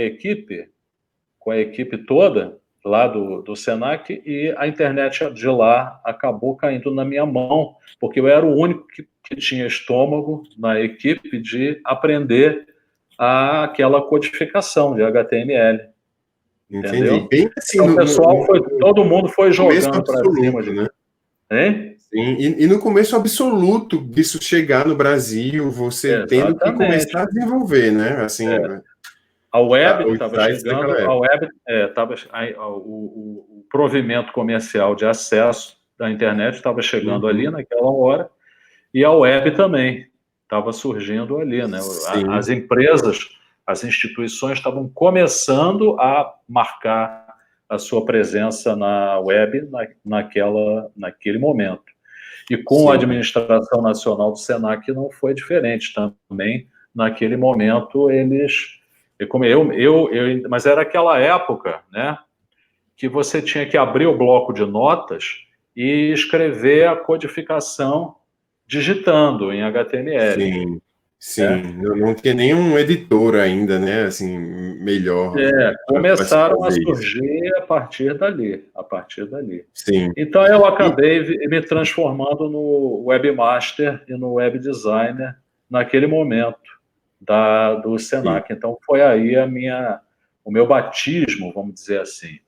Speaker 2: equipe toda lá do Senac, e a internet de lá acabou caindo na minha mão, porque eu era o único que tinha estômago na equipe de aprender aquela codificação de HTML.
Speaker 1: Entendi.
Speaker 2: Entendeu?
Speaker 1: Bem assim,
Speaker 2: Então, o pessoal todo mundo foi jogando para cima
Speaker 1: absoluto, né?
Speaker 2: Hein?
Speaker 1: Sim, e no começo absoluto disso chegar no Brasil, você tendo que começar a desenvolver, né? Assim,
Speaker 2: a web
Speaker 1: os
Speaker 2: estava
Speaker 1: sites
Speaker 2: chegando,
Speaker 1: daquela época.
Speaker 2: a web o provimento comercial de acesso da internet estava chegando ali naquela hora, e a web também estava surgindo ali, né? As empresas, as instituições estavam começando a marcar a sua presença na web naquele momento. E com a Administração Nacional do Senac não foi diferente também. Naquele momento, mas era aquela época, né, que você tinha que abrir o bloco de notas e escrever a codificação digitando em HTML.
Speaker 1: Sim. Não tinha nenhum editor ainda, né? Assim, melhor.
Speaker 2: Começaram a surgir a partir dali.
Speaker 1: Sim.
Speaker 2: Então eu acabei me transformando no webmaster e no web designer naquele momento do Senac.
Speaker 1: Sim.
Speaker 2: Então foi aí o meu batismo, vamos dizer assim.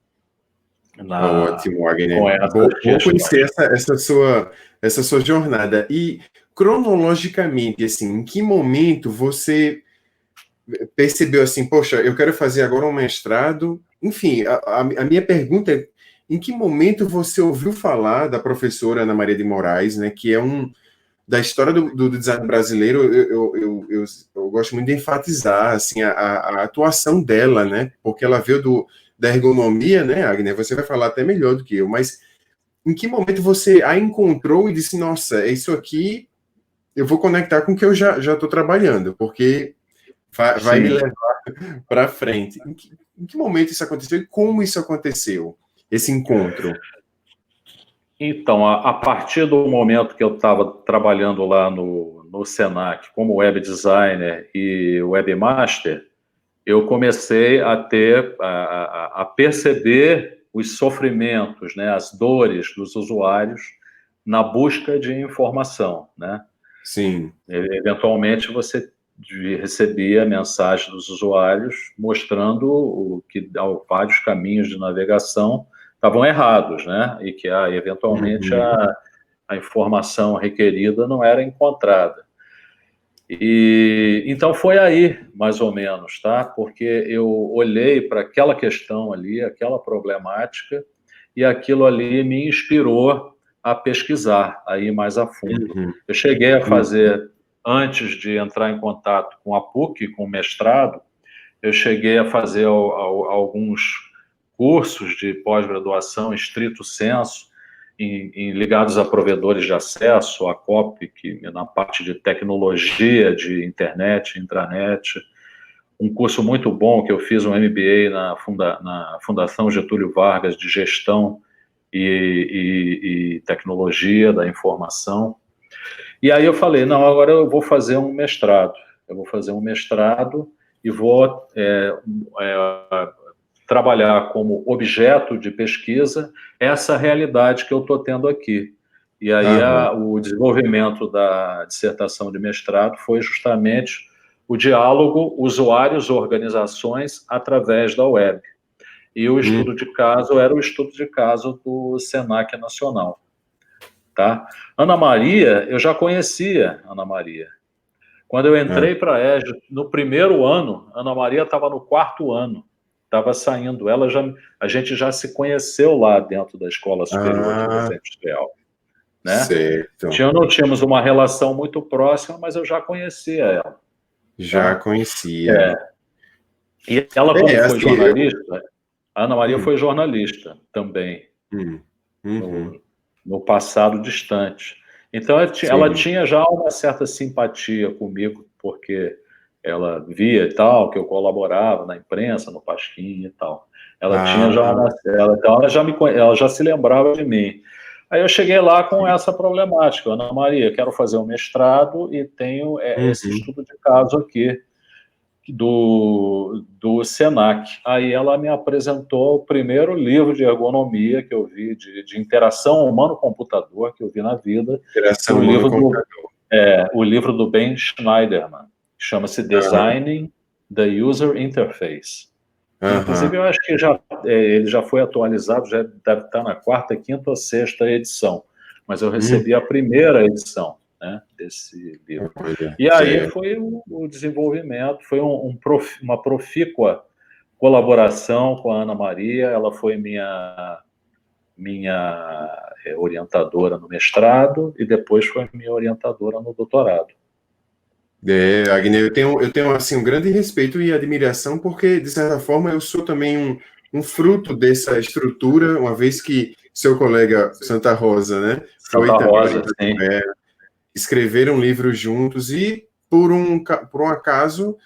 Speaker 1: Ótimo, Wagner.
Speaker 2: Bom
Speaker 1: conhecer essa sua jornada. E cronologicamente, assim, em que momento você percebeu assim, poxa, eu quero fazer agora um mestrado? Enfim, a minha pergunta é, em que momento você ouviu falar da professora Ana Maria de Moraes, né, que é da história do design brasileiro, eu gosto muito de enfatizar assim, a atuação dela, né, porque ela veio da ergonomia, né, Agner? Você vai falar até melhor do que eu, mas em que momento você a encontrou e disse, nossa, isso aqui eu vou conectar com o que eu já estou trabalhando, porque vai me levar para frente. Em que momento isso aconteceu e como isso aconteceu, esse encontro?
Speaker 2: Então, a partir do momento que eu estava trabalhando lá no Senac como web designer e webmaster, eu comecei a perceber os sofrimentos, né, as dores dos usuários na busca de informação, né?
Speaker 1: Sim.
Speaker 2: Eventualmente você recebia mensagens dos usuários mostrando que vários caminhos de navegação estavam errados, né? E que eventualmente a informação requerida não era encontrada. E então foi aí, mais ou menos, tá? Porque eu olhei para aquela questão ali, aquela problemática, e aquilo ali me inspirou a pesquisar aí mais a fundo. Eu cheguei a fazer, antes de entrar em contato com a PUC, com o mestrado, eu cheguei a fazer alguns cursos de pós-graduação estrito sensu, ligados a provedores de acesso, a COP, que na parte de tecnologia, de internet, intranet. Um curso muito bom que eu fiz, um MBA na Fundação Getúlio Vargas, de gestão e tecnologia da informação. E aí eu falei, não, agora eu vou fazer um mestrado. Eu vou fazer um mestrado e vou trabalhar como objeto de pesquisa essa realidade que eu estou tendo aqui. E aí o desenvolvimento da dissertação de mestrado foi justamente o diálogo usuários-organizações através da web. E o estudo de caso era o estudo de caso do Senac Nacional. Tá? Ana Maria, eu já conhecia Ana Maria. Quando eu entrei para a EJA, no primeiro ano, Ana Maria estava no 4º ano. Estava saindo. A gente já se conheceu lá dentro da Escola Superior de Desenho Industrial. Né?
Speaker 1: Certo.
Speaker 2: Não tínhamos uma relação muito próxima, mas eu já conhecia ela.
Speaker 1: Já conhecia.
Speaker 2: E ela, como foi jornalista, a Ana Maria foi jornalista também, no passado distante. Então, ela tinha já uma certa simpatia comigo, porque ela via e tal, que eu colaborava na imprensa, no Pasquim e tal. Ela tinha já então ela já se lembrava de mim. Aí eu cheguei lá com essa problemática. Ana Maria, quero fazer um mestrado e tenho esse estudo de caso aqui do Senac. Aí ela me apresentou o primeiro livro de ergonomia que eu vi, de interação humano-computador que eu vi na vida.
Speaker 1: Interação humano-computador.
Speaker 2: O livro do Ben Schneiderman, que chama-se Designing the User Interface. Inclusive, eu acho que ele já foi atualizado, já deve estar na 4ª, 5ª ou 6ª edição. Mas eu recebi a primeira edição, né, desse livro. E aí foi o desenvolvimento, foi uma profícua colaboração com a Ana Maria. Ela foi minha orientadora no mestrado e depois foi minha orientadora no doutorado.
Speaker 1: Agner, eu tenho assim, um grande respeito e admiração, porque, de certa forma, eu sou também um fruto dessa estrutura, uma vez que seu colega Santa Rosa, né, escreveram livros juntos, e por um acaso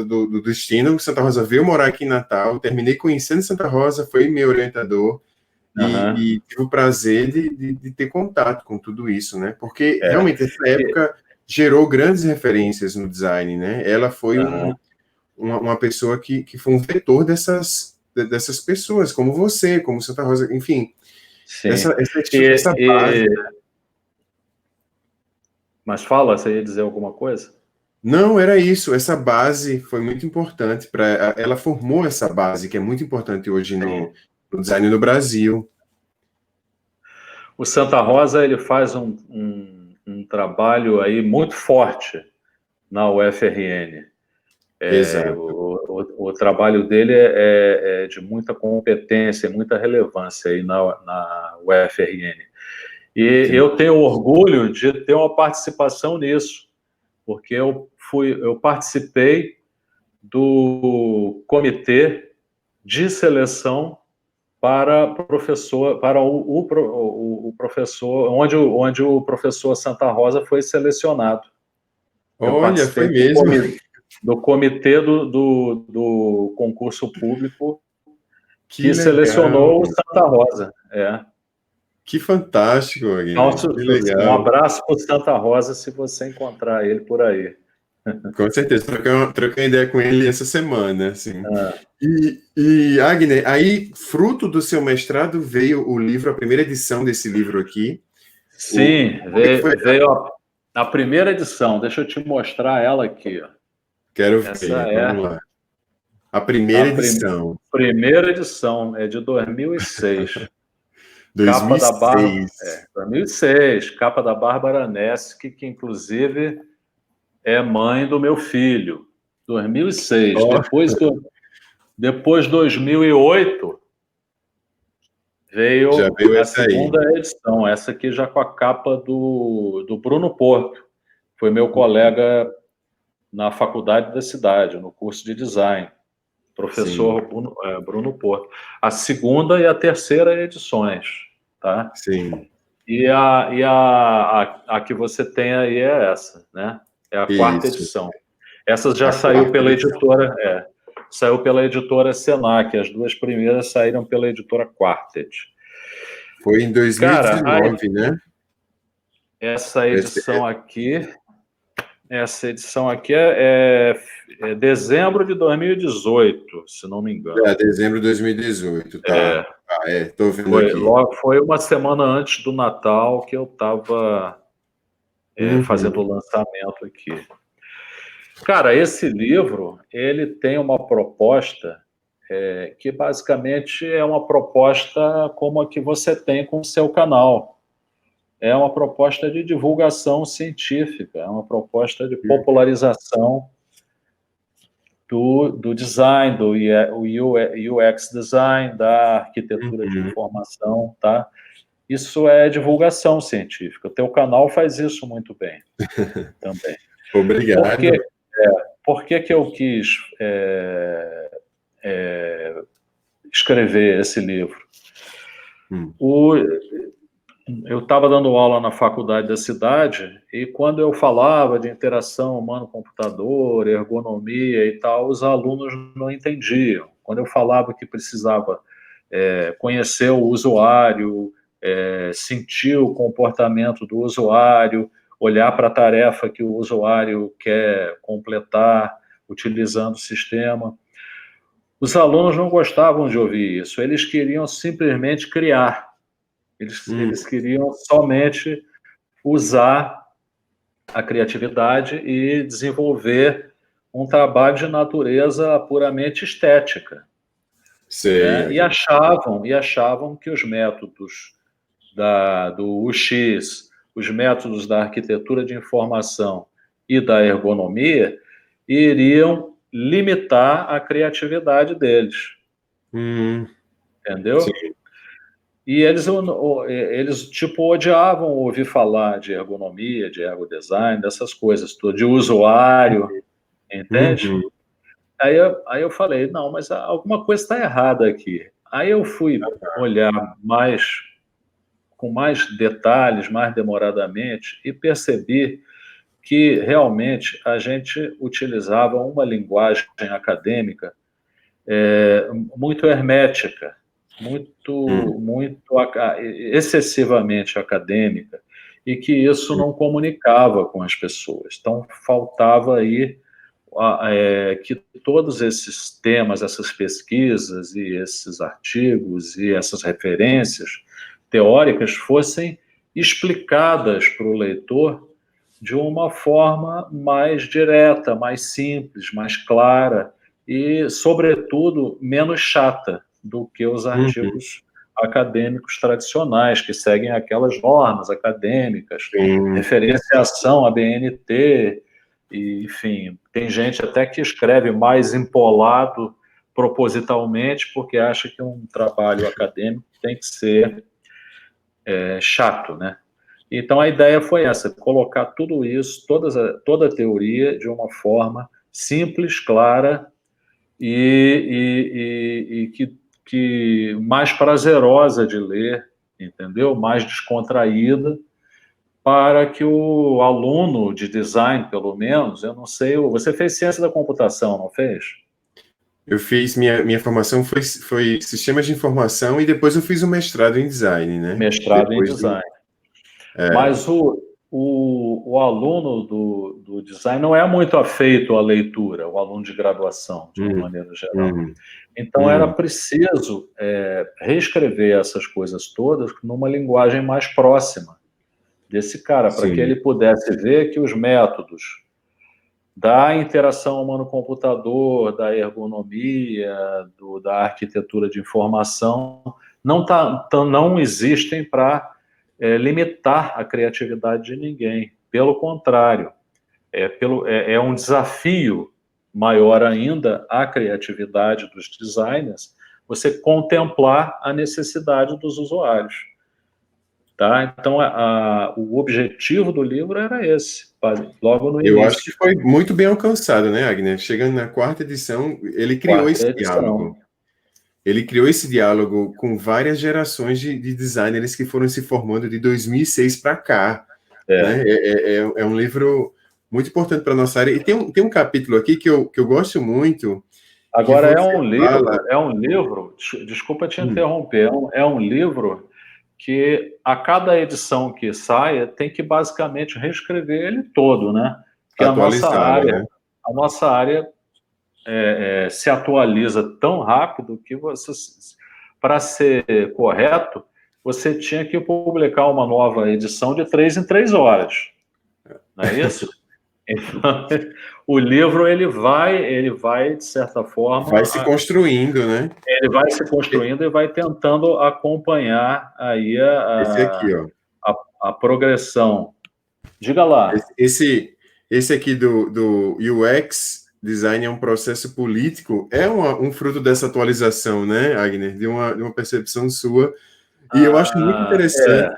Speaker 1: do destino, Santa Rosa veio morar aqui em Natal, terminei conhecendo Santa Rosa, foi meu orientador, e tive o prazer de ter contato com tudo isso, né, porque realmente essa época gerou grandes referências no design, né? Ela foi uma pessoa que foi um vetor dessas pessoas, como você, como Santa Rosa, enfim.
Speaker 2: Sim.
Speaker 1: Essa base.
Speaker 2: Mas fala, você ia dizer alguma coisa?
Speaker 1: Não, era isso. Essa base foi muito importante ela formou essa base que é muito importante hoje no design no Brasil.
Speaker 2: O Santa Rosa, ele faz um trabalho aí muito forte na UFRN. O trabalho dele é de muita competência, muita relevância aí na UFRN. E eu tenho orgulho de ter uma participação nisso, porque eu participei do comitê de seleção para o professor, onde o professor Santa Rosa foi selecionado.
Speaker 1: Olha, foi mesmo.
Speaker 2: Do comitê do concurso público que
Speaker 1: legal.
Speaker 2: Selecionou o Santa Rosa.
Speaker 1: Que fantástico, Agner.
Speaker 2: Nossa,
Speaker 1: que legal.
Speaker 2: Um abraço para o Santa Rosa se você encontrar ele por aí.
Speaker 1: Com certeza, troquei uma ideia com ele essa semana, assim. E Agner, aí, fruto do seu mestrado, veio o livro, a primeira edição desse livro aqui.
Speaker 2: Sim, veio a primeira edição. Deixa eu te mostrar ela aqui.
Speaker 1: Quero ver, vamos lá. A primeira edição.
Speaker 2: Primeira edição, é de 2006.
Speaker 1: 2006.
Speaker 2: Capa da 2006, capa da Bárbara Nessic, que inclusive é mãe do meu filho. 2006. Depois 2008, veio a segunda edição. Essa aqui já com a capa do Bruno Porto. Foi meu colega na faculdade da cidade, no curso de design. Professor Bruno Porto. A segunda e a terceira edições, tá?
Speaker 1: Sim.
Speaker 2: E a que você tem aí é essa, né? É a quarta edição. Essa já saiu pela editora, saiu pela editora Senac. As duas primeiras saíram pela editora Quartet.
Speaker 1: Foi em 2019, né?
Speaker 2: Essa edição aqui é dezembro de 2018, se não me engano.
Speaker 1: Dezembro de 2018, tá. Tô vendo aqui.
Speaker 2: Foi uma semana antes do Natal que eu estava fazendo o lançamento aqui. Cara, esse livro, ele tem uma proposta que basicamente é uma proposta como a que você tem com o seu canal. É uma proposta de divulgação científica, é uma proposta de popularização do design, do UX design, da arquitetura de informação, tá? Isso é divulgação científica. O teu canal faz isso muito bem também.
Speaker 1: Obrigado.
Speaker 2: Por que eu quis escrever esse livro? Eu estava dando aula na faculdade da cidade e quando eu falava de interação humano-computador, ergonomia e tal, os alunos não entendiam. Quando eu falava que precisava conhecer o usuário, sentir o comportamento do usuário, olhar para a tarefa que o usuário quer completar utilizando o sistema. Os alunos não gostavam de ouvir isso, eles queriam simplesmente criar, eles queriam somente usar a criatividade e desenvolver um trabalho de natureza puramente estética.
Speaker 1: Sei.
Speaker 2: Né? E achavam que os métodos do UX, os métodos da arquitetura de informação e da ergonomia iriam limitar a criatividade deles. Entendeu?
Speaker 1: Sim.
Speaker 2: E eles tipo, odiavam ouvir falar de ergonomia, de ergodesign, dessas coisas, de usuário, entende? Aí eu falei, não, mas alguma coisa está errada aqui. Aí eu fui olhar com mais detalhes, mais demoradamente, e percebi que realmente a gente utilizava uma linguagem acadêmica muito hermética, muito excessivamente acadêmica, e que isso não comunicava com as pessoas. Então, faltava aí que todos esses temas, essas pesquisas e esses artigos e essas referências teóricas fossem explicadas para o leitor de uma forma mais direta, mais simples, mais clara e, sobretudo, menos chata do que os artigos acadêmicos tradicionais, que seguem aquelas normas acadêmicas, referenciação à BNT, e, enfim, tem gente até que escreve mais empolado propositalmente porque acha que um trabalho acadêmico tem que ser chato, né? Então a ideia foi essa, colocar tudo isso, toda a teoria de uma forma simples, clara e que mais prazerosa de ler, entendeu? Mais descontraída, para que o aluno de design, pelo menos, eu não sei, você fez ciência da computação, não fez?
Speaker 1: Eu fiz, minha formação foi sistemas de informação e depois eu fiz um mestrado em design, né?
Speaker 2: Mestrado em design. Mas o aluno do design não é muito afeito à leitura, o aluno de graduação, de uma maneira geral. Então, era preciso reescrever essas coisas todas numa linguagem mais próxima desse cara, para que ele pudesse ver que os métodos da interação humano-computador, da ergonomia, da arquitetura de informação, não existem para limitar a criatividade de ninguém. Pelo contrário, é um desafio maior ainda à criatividade dos designers você contemplar a necessidade dos usuários. Tá? Então, o objetivo do livro era esse, logo no início.
Speaker 1: Eu acho que foi muito bem alcançado, né, Agner? Chegando na quarta edição, ele criou esse diálogo. Ele criou esse diálogo com várias gerações de designers que foram se formando de 2006 para cá. Né? É um livro muito importante para a nossa área. E tem um capítulo aqui que eu gosto muito.
Speaker 2: Agora, é um livro, desculpa te interromper, é um livro que a cada edição que saia tem que basicamente reescrever ele todo, né? Porque a nossa área se atualiza tão rápido que para ser correto, você tinha que publicar uma nova edição de 3 em 3 horas. Não é isso? Então, o livro ele vai de certa forma
Speaker 1: vai se construindo, né?
Speaker 2: Ele vai se construindo e vai tentando acompanhar aí
Speaker 1: esse aqui, ó.
Speaker 2: A progressão. Diga lá.
Speaker 1: Esse aqui do UX design é um processo político, é um fruto dessa atualização, né, Agner? De uma percepção sua. E eu acho muito interessante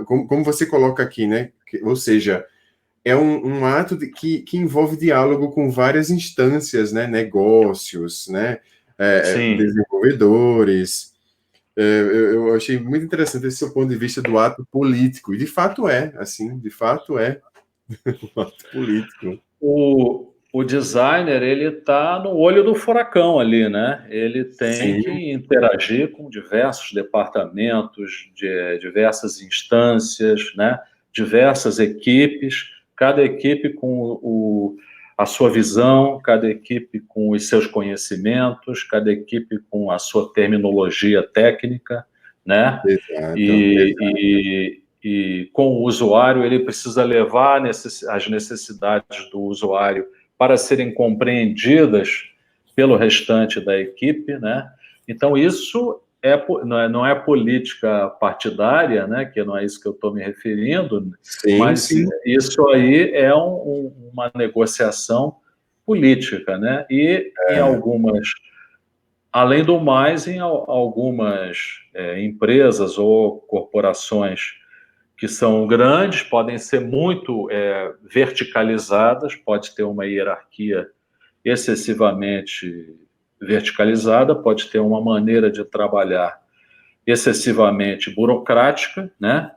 Speaker 1: como você coloca aqui, né? Ou seja, é um ato que envolve diálogo com várias instâncias, né? Negócios, né? Desenvolvedores. Eu achei muito interessante esse seu ponto de vista do ato político. E de fato é, assim, um ato político.
Speaker 2: o designer, ele está no olho do furacão ali, né? Ele tem
Speaker 1: Sim,
Speaker 2: que interagir com diversos departamentos, diversas instâncias, né? Diversas equipes, cada equipe com a sua visão, cada equipe com os seus conhecimentos, cada equipe com a sua terminologia técnica, né?
Speaker 1: exato,
Speaker 2: E com o usuário, ele precisa levar as necessidades do usuário para serem compreendidas pelo restante da equipe, né? Então, isso não é política partidária, né? Que não é isso que eu estou me referindo,
Speaker 1: sim,
Speaker 2: mas
Speaker 1: sim,
Speaker 2: isso aí é uma negociação política, né? E em algumas, além do mais, em algumas empresas ou corporações que são grandes, podem ser muito verticalizadas, pode ter uma hierarquia excessivamente verticalizada, pode ter uma maneira de trabalhar excessivamente burocrática, né?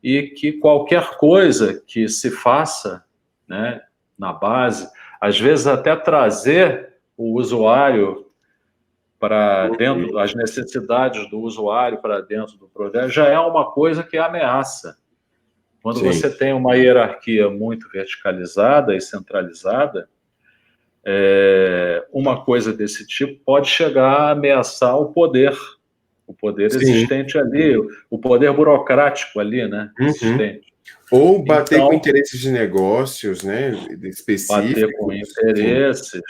Speaker 2: E que qualquer coisa que se faça, né, na base, às vezes até trazer o usuário para dentro, as necessidades do usuário para dentro do projeto, já é uma coisa que ameaça. Quando
Speaker 1: sim,
Speaker 2: você tem uma hierarquia muito verticalizada e centralizada, uma coisa desse tipo pode chegar a ameaçar o poder
Speaker 1: sim.
Speaker 2: existente ali, o poder burocrático ali, né,
Speaker 1: Uhum.
Speaker 2: existente.
Speaker 1: Ou bater com
Speaker 2: Então,
Speaker 1: interesses de negócios, né,
Speaker 2: bater com
Speaker 1: específicos, enfim.
Speaker 2: interesses,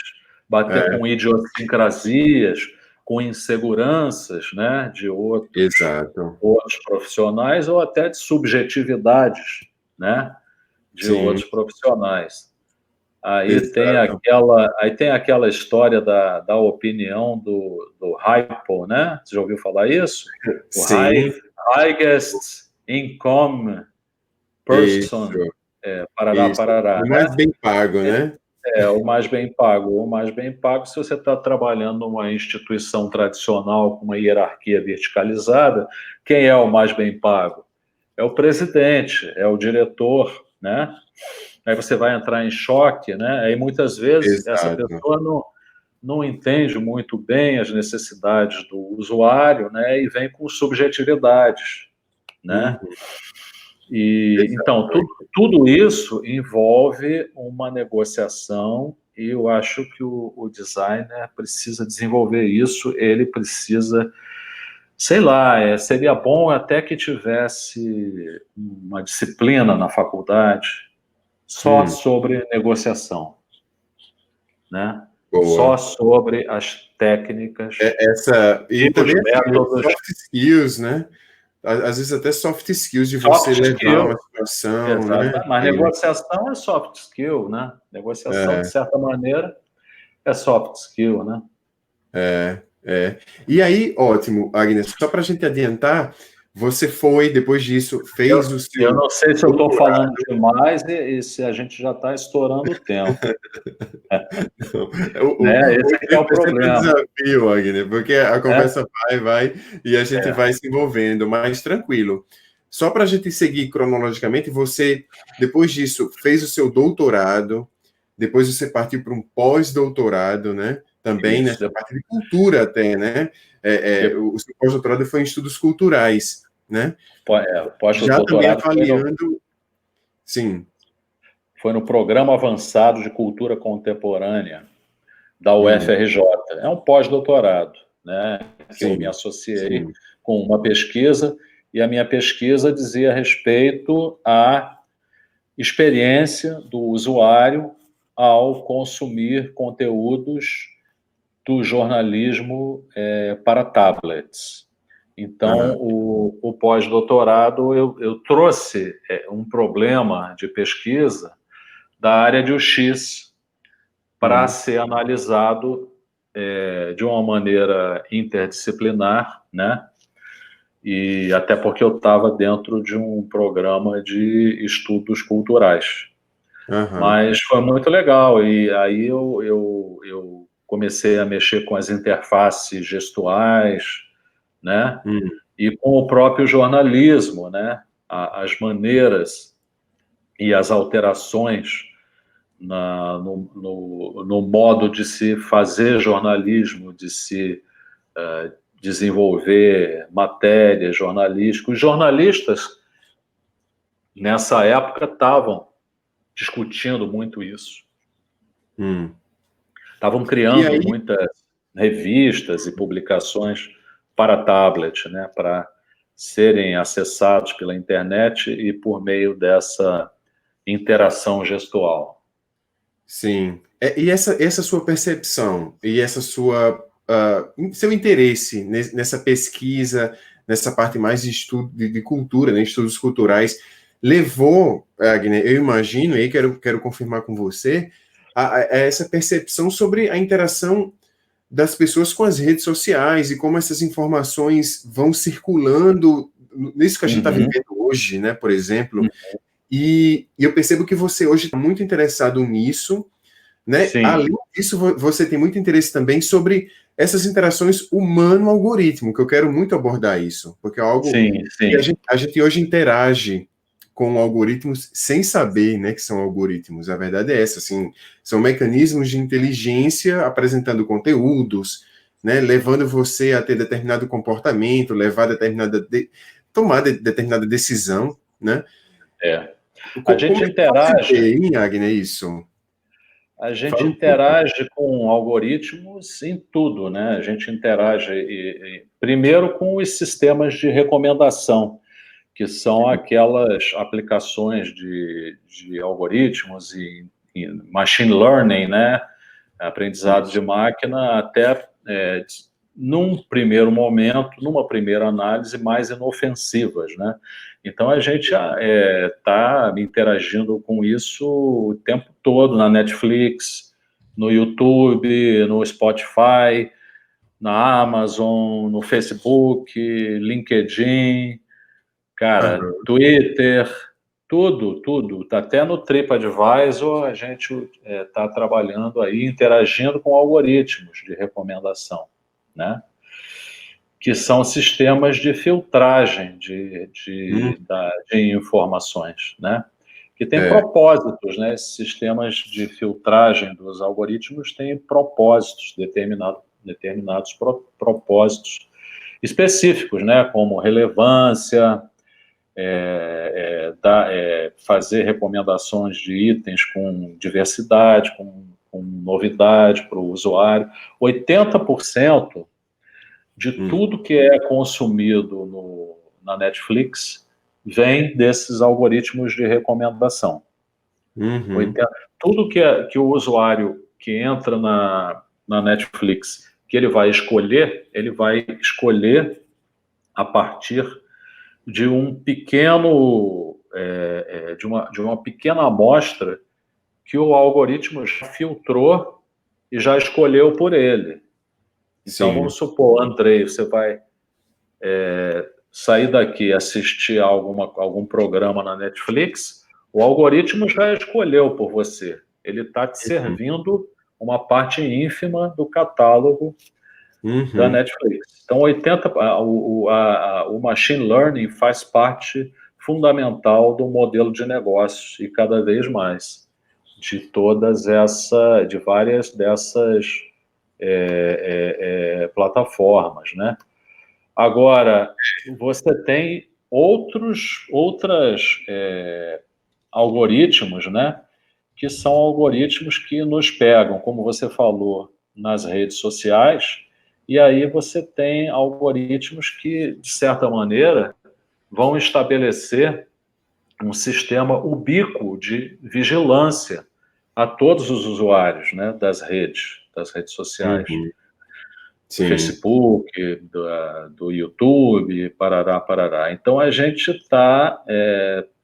Speaker 2: bater com idiosincrasias, com inseguranças, né, de
Speaker 1: Exato.
Speaker 2: outros profissionais ou até de subjetividades, né, de
Speaker 1: Sim,
Speaker 2: outros profissionais.
Speaker 1: exato.
Speaker 2: Aí tem aquela história da opinião do Hypo, né? Você já ouviu falar isso? O
Speaker 1: Sim,
Speaker 2: highest income
Speaker 1: isso,
Speaker 2: person, parará,
Speaker 1: isso.
Speaker 2: parará,
Speaker 1: O
Speaker 2: né?
Speaker 1: mais bem pago, né?
Speaker 2: O mais bem pago. O mais bem pago, se você está trabalhando numa instituição tradicional com uma hierarquia verticalizada, quem é o mais bem pago? É o presidente, é o diretor, né? Aí você vai entrar em choque, né? Aí muitas vezes essa
Speaker 1: Exato.
Speaker 2: pessoa não entende muito bem as necessidades do usuário, né? E vem com subjetividades, né?
Speaker 1: Uhum,
Speaker 2: E então
Speaker 1: exato.
Speaker 2: tudo isso envolve uma negociação e eu acho que o designer precisa desenvolver isso. Ele precisa, sei lá, seria bom até que tivesse uma disciplina na faculdade só
Speaker 1: Hum,
Speaker 2: sobre negociação, né? Só
Speaker 1: boa.
Speaker 2: sobre as técnicas
Speaker 1: E
Speaker 2: e os
Speaker 1: também, assim, os
Speaker 2: métodos.
Speaker 1: soft skills, né? Às vezes até soft skills de você
Speaker 2: Soft
Speaker 1: levar
Speaker 2: skill,
Speaker 1: uma situação, né?
Speaker 2: exato. Mas
Speaker 1: E,
Speaker 2: negociação é soft skill, né? Negociação, de
Speaker 1: é,
Speaker 2: certa maneira, é soft skill, né?
Speaker 1: é. E aí, ótimo, Agnes, só para a gente adiantar, você foi, depois disso, fez o
Speaker 2: Eu
Speaker 1: seu
Speaker 2: não sei se eu estou
Speaker 1: doutorado.
Speaker 2: falando demais e se a gente já está estourando o tempo, né?
Speaker 1: O
Speaker 2: Esse aqui é o
Speaker 1: tempo é sempre um
Speaker 2: problema,
Speaker 1: desafio, Agnes, porque a
Speaker 2: né?
Speaker 1: conversa vai, e a gente
Speaker 2: É.
Speaker 1: vai se envolvendo, mas tranquilo. Só para a gente seguir cronologicamente, você, depois disso, fez o seu doutorado, depois você partiu para um pós-doutorado, né? Também
Speaker 2: Isso.
Speaker 1: nessa parte de cultura até, né? O seu pós-doutorado foi em estudos culturais, né?
Speaker 2: O
Speaker 1: Já também
Speaker 2: pós-doutorado
Speaker 1: avaliando, sim,
Speaker 2: foi no Programa Avançado de Cultura Contemporânea da
Speaker 1: hum,
Speaker 2: UFRJ. É um pós-doutorado, né, que eu me
Speaker 1: sim,
Speaker 2: associei
Speaker 1: sim,
Speaker 2: com uma pesquisa, e a minha pesquisa dizia respeito à experiência do usuário ao consumir conteúdos do jornalismo para tablets. Então,
Speaker 1: aham,
Speaker 2: o pós-doutorado, eu trouxe um problema de pesquisa da área de UX para
Speaker 1: hum,
Speaker 2: ser analisado de uma maneira interdisciplinar, né? E até porque eu estava dentro de um programa de estudos culturais.
Speaker 1: aham,
Speaker 2: Mas foi muito legal, e aí eu comecei a mexer com as interfaces gestuais, né?
Speaker 1: hum,
Speaker 2: E com o próprio jornalismo, né? As maneiras e as alterações no modo de se fazer jornalismo, de se desenvolver matérias jornalísticas. Os jornalistas, nessa época, estavam discutindo muito isso. Estavam criando muitas revistas e publicações para tablet, né, para serem acessados pela internet e por meio dessa interação gestual.
Speaker 1: Sim. E essa sua percepção e essa seu interesse nessa pesquisa, nessa parte mais de estudo de cultura, né, estudos culturais, levou, Agner, eu imagino, e aí quero confirmar com você, a essa percepção sobre a interação das pessoas com as redes sociais e como essas informações vão circulando, nisso que a gente está vivendo hoje, né, por exemplo. E eu percebo que você hoje está muito interessado nisso, né?
Speaker 2: Sim.
Speaker 1: Além disso, você tem muito interesse também sobre essas interações humano-algoritmo, que eu quero muito abordar isso, porque é algo
Speaker 2: sim.
Speaker 1: que a gente hoje interage com algoritmos sem saber, né, que são algoritmos. A verdade é essa, assim, são mecanismos de inteligência apresentando conteúdos, né, levando você a ter determinado comportamento, tomar determinada decisão, né?
Speaker 2: A gente interage.
Speaker 1: Em Agner, isso?
Speaker 2: A gente interage com algoritmos em tudo, né? A gente interage primeiro com os sistemas de recomendação, que são aquelas aplicações de algoritmos e machine learning, né? Aprendizado de máquina, até num primeiro momento, numa primeira análise, mais inofensivas, né? Então, a gente está interagindo com isso o tempo todo na Netflix, no YouTube, no Spotify, na Amazon, no Facebook, LinkedIn, Twitter, tudo. Até no TripAdvisor a gente está trabalhando aí, interagindo com algoritmos de recomendação, né? Que são sistemas de filtragem de informações, né? Que tem propósitos, né? Esses sistemas de filtragem dos algoritmos têm propósitos, determinados propósitos específicos, né? Como relevância, fazer recomendações de itens com diversidade, com novidade para o usuário. 80% de tudo que é consumido na Netflix vem desses algoritmos de recomendação. Tudo que o usuário que entra na Netflix, que ele vai escolher a partir de um pequeno, de uma pequena amostra que o algoritmo já filtrou e já escolheu por ele. Então, vamos supor, Andrei, você vai sair daqui e assistir algum programa na Netflix, o algoritmo já escolheu por você. Ele está te servindo uma parte ínfima do catálogo da Netflix. Então, o machine learning faz parte fundamental do modelo de negócios e cada vez mais de várias dessas plataformas, né? Agora, você tem outros algoritmos, né? Que são algoritmos que nos pegam, como você falou, nas redes sociais, e aí você tem algoritmos que, de certa maneira, vão estabelecer um sistema ubíquo de vigilância a todos os usuários, né, das redes sociais. Do Facebook, do YouTube, parará. Então, a gente está,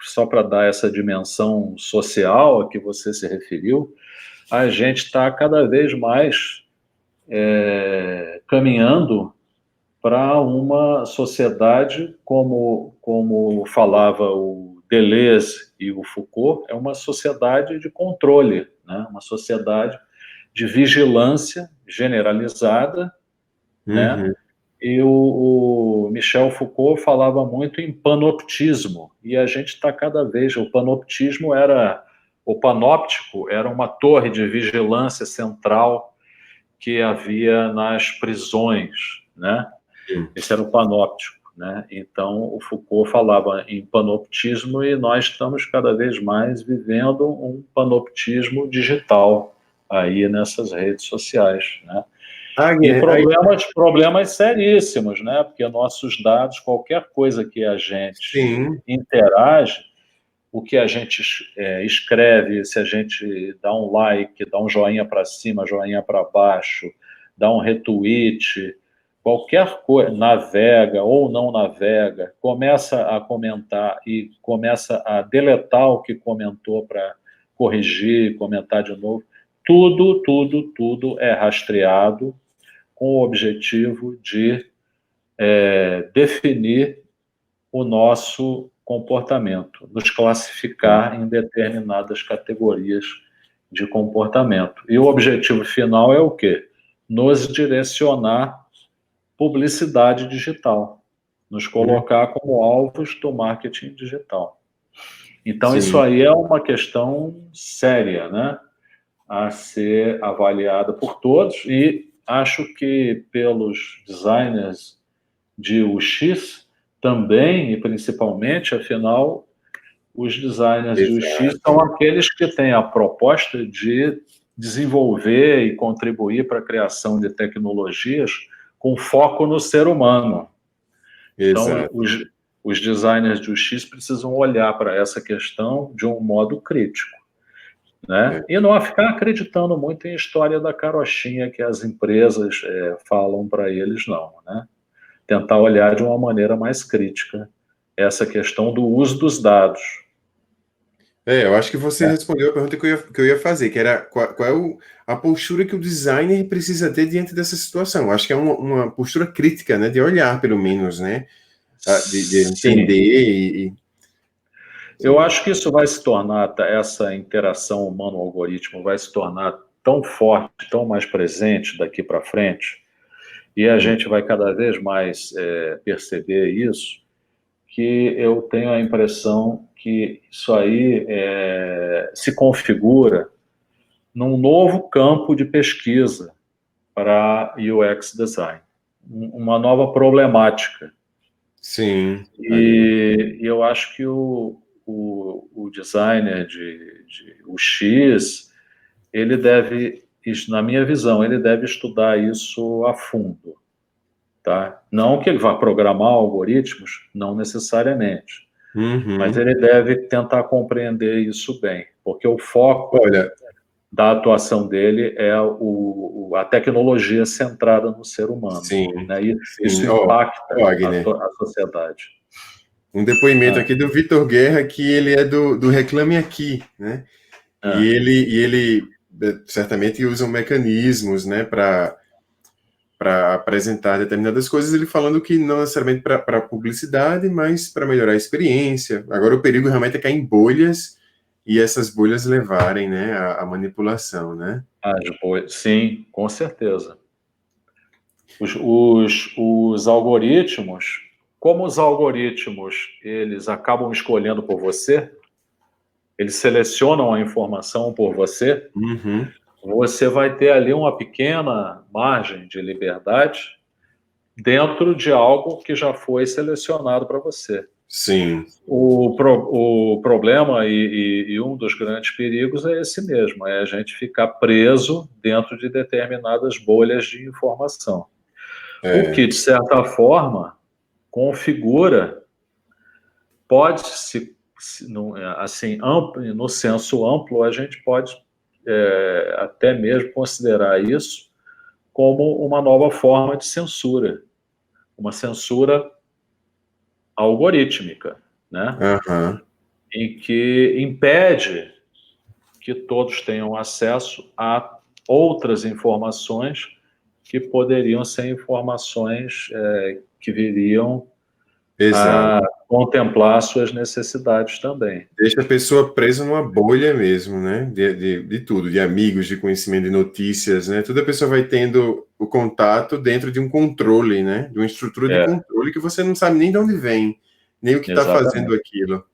Speaker 2: só para dar essa dimensão social a que você se referiu, a gente está cada vez mais caminhando para uma sociedade, como falava o Deleuze e o Foucault, é uma sociedade de controle, né? Uma sociedade de vigilância generalizada, né? E o Michel Foucault falava muito em panoptismo, e a gente está cada vez... O panoptismo era O panóptico era uma torre de vigilância central que havia nas prisões, né? Esse era o panóptico, né? Então, o Foucault falava em panoptismo e nós estamos cada vez mais vivendo um panoptismo digital aí nessas redes sociais, né? E problemas seríssimos, né? Porque nossos dados, qualquer coisa que a gente interage, o que a gente escreve, se a gente dá um like, dá um joinha para cima, joinha para baixo, dá um retweet, qualquer coisa, navega ou não navega, começa a comentar e começa a deletar o que comentou para corrigir, comentar de novo, tudo é rastreado com o objetivo de definir o nosso comportamento, nos classificar em determinadas categorias de comportamento. E o objetivo final é o quê? Nos direcionar publicidade digital, nos colocar como alvos do marketing digital. Então, isso aí é uma questão séria, né? A ser avaliada por todos, e acho que pelos designers de UX também, e principalmente, afinal, os designers de UX são aqueles que têm a proposta de desenvolver e contribuir para a criação de tecnologias com foco no ser humano. Então, os designers de UX precisam olhar para essa questão de um modo crítico, né? E não ficar acreditando muito em história da carochinha que as empresas falam para eles, não, né? Tentar olhar de uma maneira mais crítica essa questão do uso dos dados.
Speaker 1: Eu acho que você respondeu a pergunta que eu ia fazer, que era qual é a postura que o designer precisa ter diante dessa situação. Eu acho que é uma postura crítica, né, de olhar, pelo menos, né, de entender
Speaker 2: Eu acho que isso vai se tornar, essa interação humano-algoritmo vai se tornar tão forte, tão mais presente daqui para frente, e a gente vai cada vez mais perceber isso, que eu tenho a impressão que isso aí se configura num novo campo de pesquisa para UX design, uma nova problemática.
Speaker 1: Sim.
Speaker 2: E eu acho que o designer de UX, ele deve, na minha visão, ele deve estudar isso a fundo. Tá? Não que ele vá programar algoritmos, não necessariamente, mas ele deve tentar compreender isso bem, porque o foco da atuação dele é a tecnologia centrada no ser humano. Né? E isso impacta a sociedade.
Speaker 1: Um depoimento aqui do Vitor Guerra, que ele é do Reclame Aqui, né? E ele certamente usa mecanismos, né, para apresentar determinadas coisas, ele falando que não necessariamente para publicidade, mas para melhorar a experiência. Agora, o perigo realmente é cair em bolhas e essas bolhas levarem, né, à manipulação, né?
Speaker 2: Sim, com certeza. Os algoritmos, como os algoritmos, eles acabam escolhendo por você, eles selecionam a informação por você, você vai ter ali uma pequena margem de liberdade dentro de algo que já foi selecionado para você.
Speaker 1: Sim.
Speaker 2: O problema e um dos grandes perigos é esse mesmo, é a gente ficar preso dentro de determinadas bolhas de informação. O que, de certa forma, configura, pode-se, assim, no senso amplo, a gente pode até mesmo considerar isso como uma nova forma de censura, uma censura algorítmica, né? Em que impede que todos tenham acesso a outras informações que poderiam ser informações que viriam a contemplar suas necessidades também.
Speaker 1: Deixa a pessoa presa numa bolha mesmo, né? De tudo, de amigos, de conhecimento, de notícias, né? Toda pessoa vai tendo o contato dentro de um controle, né? De uma estrutura de controle que você não sabe nem de onde vem, nem o que está fazendo aquilo.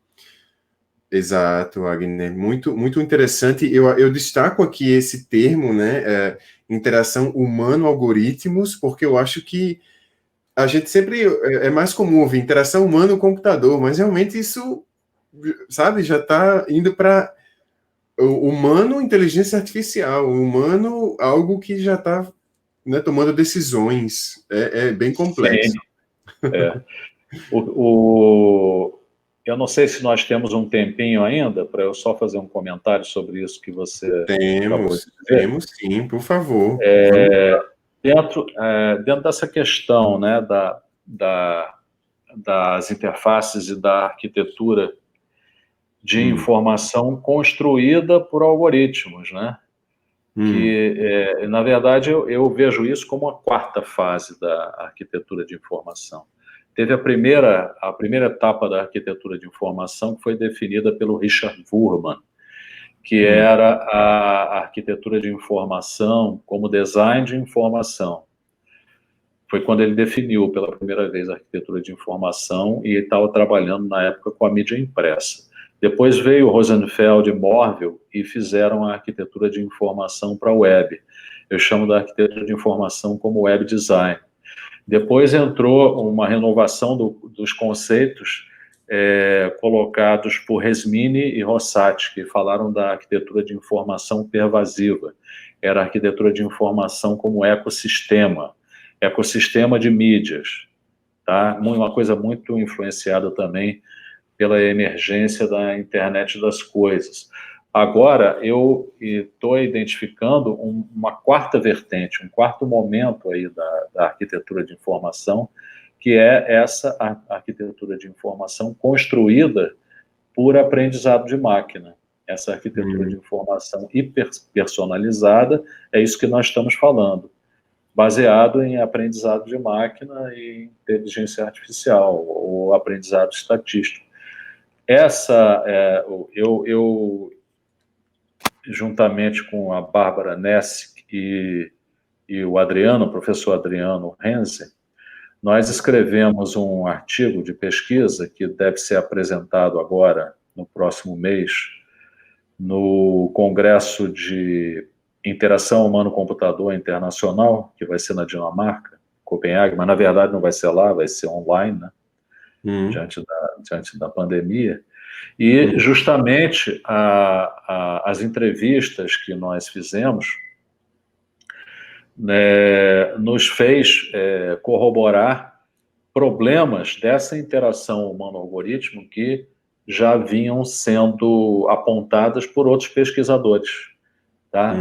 Speaker 1: Exato, Wagner. Muito, muito interessante. Eu destaco aqui esse termo, né? Interação humano-algoritmos, porque eu acho que a gente sempre é mais comum ouvir interação humano-computador, mas realmente isso, sabe, já está indo para o humano, inteligência artificial, o humano, algo que já está, né, tomando decisões. É bem
Speaker 2: Sim,
Speaker 1: complexo.
Speaker 2: é. O, eu não sei se nós temos um tempinho ainda para eu só fazer um comentário sobre isso que você acabou de dizer.
Speaker 1: Temos sim, por favor. Vamos.
Speaker 2: Dentro dessa questão, né, das interfaces e da arquitetura de informação construída por algoritmos, né? Que, na verdade, eu vejo isso como a quarta fase da arquitetura de informação. Teve a primeira etapa da arquitetura de informação, que foi definida pelo Richard Wurman, que era a arquitetura de informação como design de informação. Foi quando ele definiu pela primeira vez a arquitetura de informação e estava trabalhando na época com a mídia impressa. Depois veio Rosenfeld e Morville e fizeram a arquitetura de informação para a web. Eu chamo da arquitetura de informação como web design. Depois entrou uma renovação dos conceitos colocados por Resmini e Rosati, que falaram da arquitetura de informação pervasiva. Era a arquitetura de informação como ecossistema de mídias, tá? Uma coisa muito influenciada também pela emergência da internet das coisas. Agora, eu estou identificando uma quarta vertente, um quarto momento aí da arquitetura de informação, que é essa arquitetura de informação construída por aprendizado de máquina. Essa arquitetura de informação hiperpersonalizada, é isso que nós estamos falando, baseado em aprendizado de máquina e inteligência artificial, ou aprendizado estatístico. Eu juntamente com a Bárbara Nessic e o professor Adriano Renze, nós escrevemos um artigo de pesquisa que deve ser apresentado agora, no próximo mês, no Congresso de Interação Humano-Computador Internacional, que vai ser na Dinamarca, Copenhague, mas na verdade não vai ser lá, vai ser online, né? Diante da pandemia. E justamente as entrevistas que nós fizemos, né, nos fez corroborar problemas dessa interação humano-algoritmo que já vinham sendo apontadas por outros pesquisadores. Tá?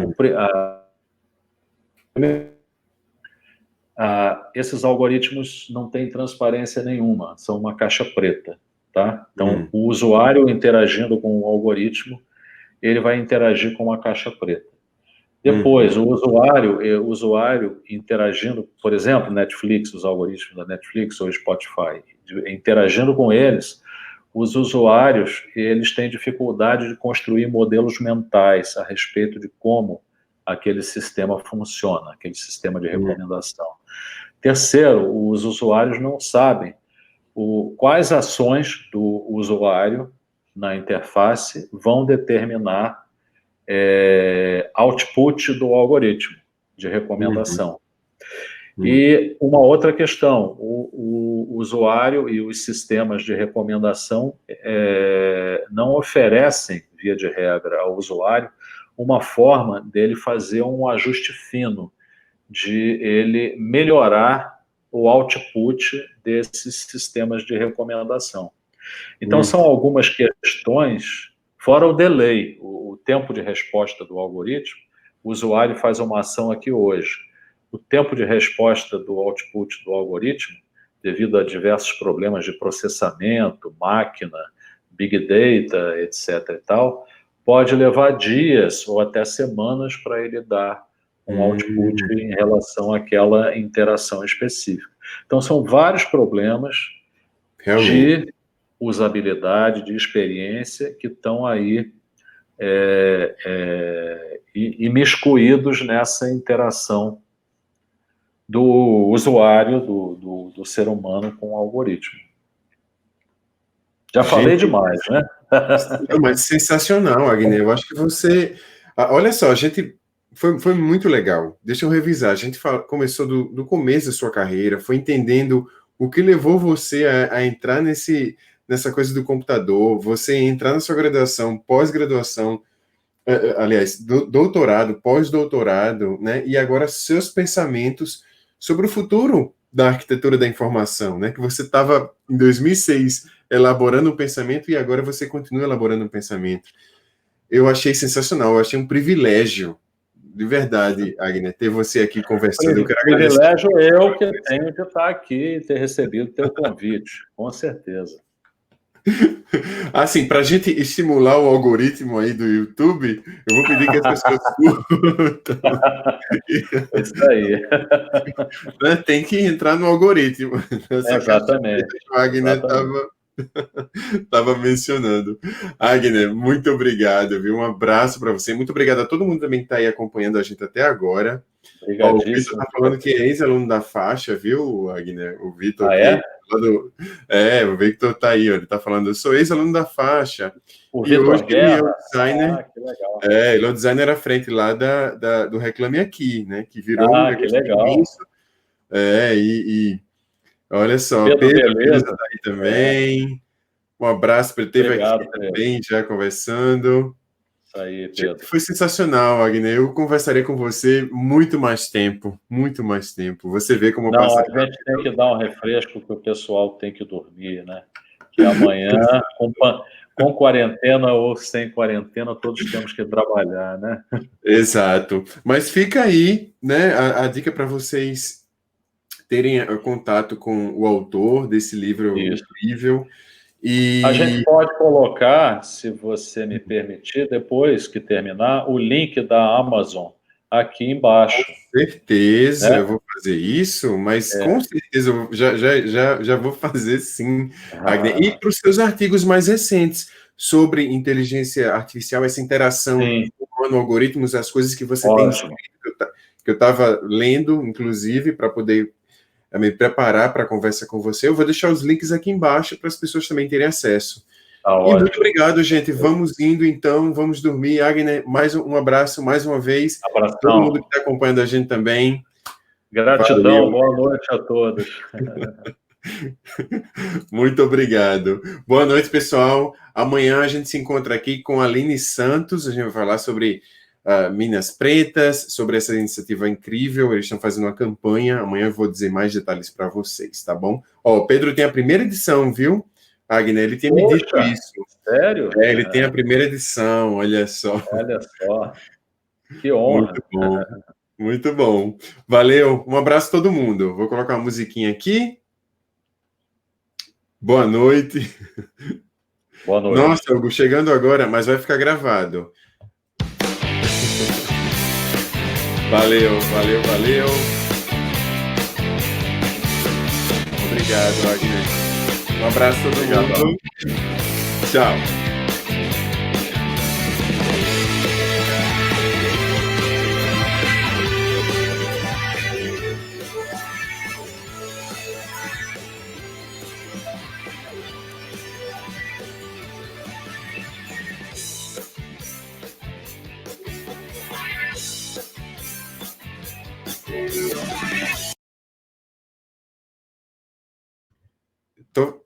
Speaker 2: Esses algoritmos não têm transparência nenhuma, são uma caixa preta. Tá? Então, o usuário interagindo com o algoritmo, ele vai interagir com uma caixa preta. Depois, o usuário interagindo, por exemplo, Netflix, os algoritmos da Netflix ou Spotify, interagindo com eles, os usuários, eles têm dificuldade de construir modelos mentais a respeito de como aquele sistema funciona, aquele sistema de recomendação. Terceiro, os usuários não sabem quais ações do usuário na interface vão determinar output do algoritmo de recomendação. E uma outra questão, o usuário e os sistemas de recomendação não oferecem, via de regra, ao usuário uma forma dele fazer um ajuste fino, de ele melhorar o output desses sistemas de recomendação. Então, são algumas questões, fora o delay, o tempo de resposta do algoritmo. O usuário faz uma ação aqui hoje. O tempo de resposta do output do algoritmo, devido a diversos problemas de processamento, máquina, big data, etc. e tal, pode levar dias ou até semanas para ele dar um output em relação àquela interação específica. Então, são vários problemas de usabilidade, de experiência, que estão aí imiscuídos nessa interação do usuário, do ser humano com o algoritmo. Já falei demais, né?
Speaker 1: Mas sensacional, Agner. Eu acho que você... Olha só, a gente... Foi muito legal. Deixa eu revisar. A gente começou do começo da sua carreira, foi entendendo o que levou você a entrar nessa coisa do computador, você entrar na sua graduação, pós-graduação, aliás, doutorado, pós-doutorado, né? E agora seus pensamentos sobre o futuro da arquitetura da informação, né? Que você estava, em 2006, elaborando um pensamento e agora você continua elaborando um pensamento. Eu achei sensacional, eu achei um privilégio, de verdade, Agner, ter você aqui conversando. Eu quero
Speaker 2: privilégio eu que tenho de estar aqui e ter recebido o teu convite, com certeza.
Speaker 1: Assim, para a gente estimular o algoritmo aí do YouTube, eu vou pedir que as pessoas curtam.
Speaker 2: Isso aí.
Speaker 1: Tem que entrar no algoritmo.
Speaker 2: Exatamente.
Speaker 1: O Agner estava mencionando. Agner, muito obrigado, viu? Um abraço para você. Muito obrigado a todo mundo também que está aí acompanhando a gente até agora. O Vitor está falando que é ex-aluno da faixa, viu, Agner? O Vitor o Victor está aí, ó, ele está falando, eu sou ex-aluno da faixa.
Speaker 2: O Vitor Guerra.
Speaker 1: Ele é o designer.
Speaker 2: Que legal.
Speaker 1: Ele é o designer à frente lá do Reclame Aqui, né? Que virou um negócio
Speaker 2: que legal.
Speaker 1: imenso. Olha só, Pedro está aí também. Um abraço para ele, esteve aqui também, já conversando.
Speaker 2: Isso aí, Pedro.
Speaker 1: Foi sensacional, Agner. Eu conversaria com você muito mais tempo. Você vê como
Speaker 2: passa. A gente tem que dar um refresco, que o pessoal tem que dormir, né? Que amanhã, com quarentena ou sem quarentena, todos temos que trabalhar, né?
Speaker 1: Exato. Mas fica aí, né, a dica para vocês terem contato com o autor desse livro incrível. E...
Speaker 2: A gente pode colocar, se você me permitir, depois que terminar, o link da Amazon aqui embaixo.
Speaker 1: Com certeza, eu vou fazer isso, mas com certeza eu já vou fazer sim, Agner. E para os seus artigos mais recentes sobre inteligência artificial, essa interação com algoritmos, as coisas que você tem escrito, que eu estava lendo, inclusive, para poder me preparar para a conversa com você, eu vou deixar os links aqui embaixo para as pessoas também terem acesso. E muito obrigado, gente. Vamos indo, então. Vamos dormir. Agner, um abraço mais uma vez.
Speaker 2: Abração.
Speaker 1: Todo mundo que está acompanhando a gente também.
Speaker 2: Gratidão. Valeu. Boa noite a todos.
Speaker 1: Muito obrigado. Boa noite, pessoal. Amanhã a gente se encontra aqui com a Aline Santos. A gente vai falar sobre Minas Pretas, sobre essa iniciativa incrível. Eles estão fazendo uma campanha. Amanhã eu vou dizer mais detalhes para vocês, tá bom? O Pedro tem a primeira edição, viu? Agner, ele tinha me dito isso.
Speaker 2: Sério?
Speaker 1: Ele tem a primeira edição, olha só.
Speaker 2: Olha só. Que honra.
Speaker 1: Muito bom. Muito bom. Valeu. Um abraço a todo mundo. Vou colocar uma musiquinha aqui. Boa noite.
Speaker 2: Boa noite.
Speaker 1: Nossa, Hugo, chegando agora, mas vai ficar gravado. Valeu. Obrigado, Agner. Um abraço a todo mundo. Tchau.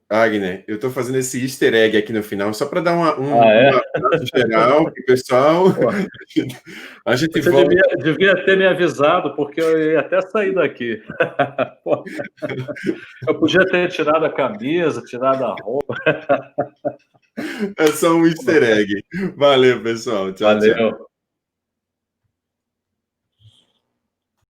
Speaker 1: Agner, eu estou fazendo esse easter egg aqui no final, só para dar uma geral, pessoal. A gente
Speaker 2: Você devia ter me avisado, porque eu ia até sair daqui. Eu podia ter tirado a camisa, tirado a roupa.
Speaker 1: É só um easter egg. Valeu, pessoal. Tchau,
Speaker 2: Valeu.
Speaker 1: Tchau.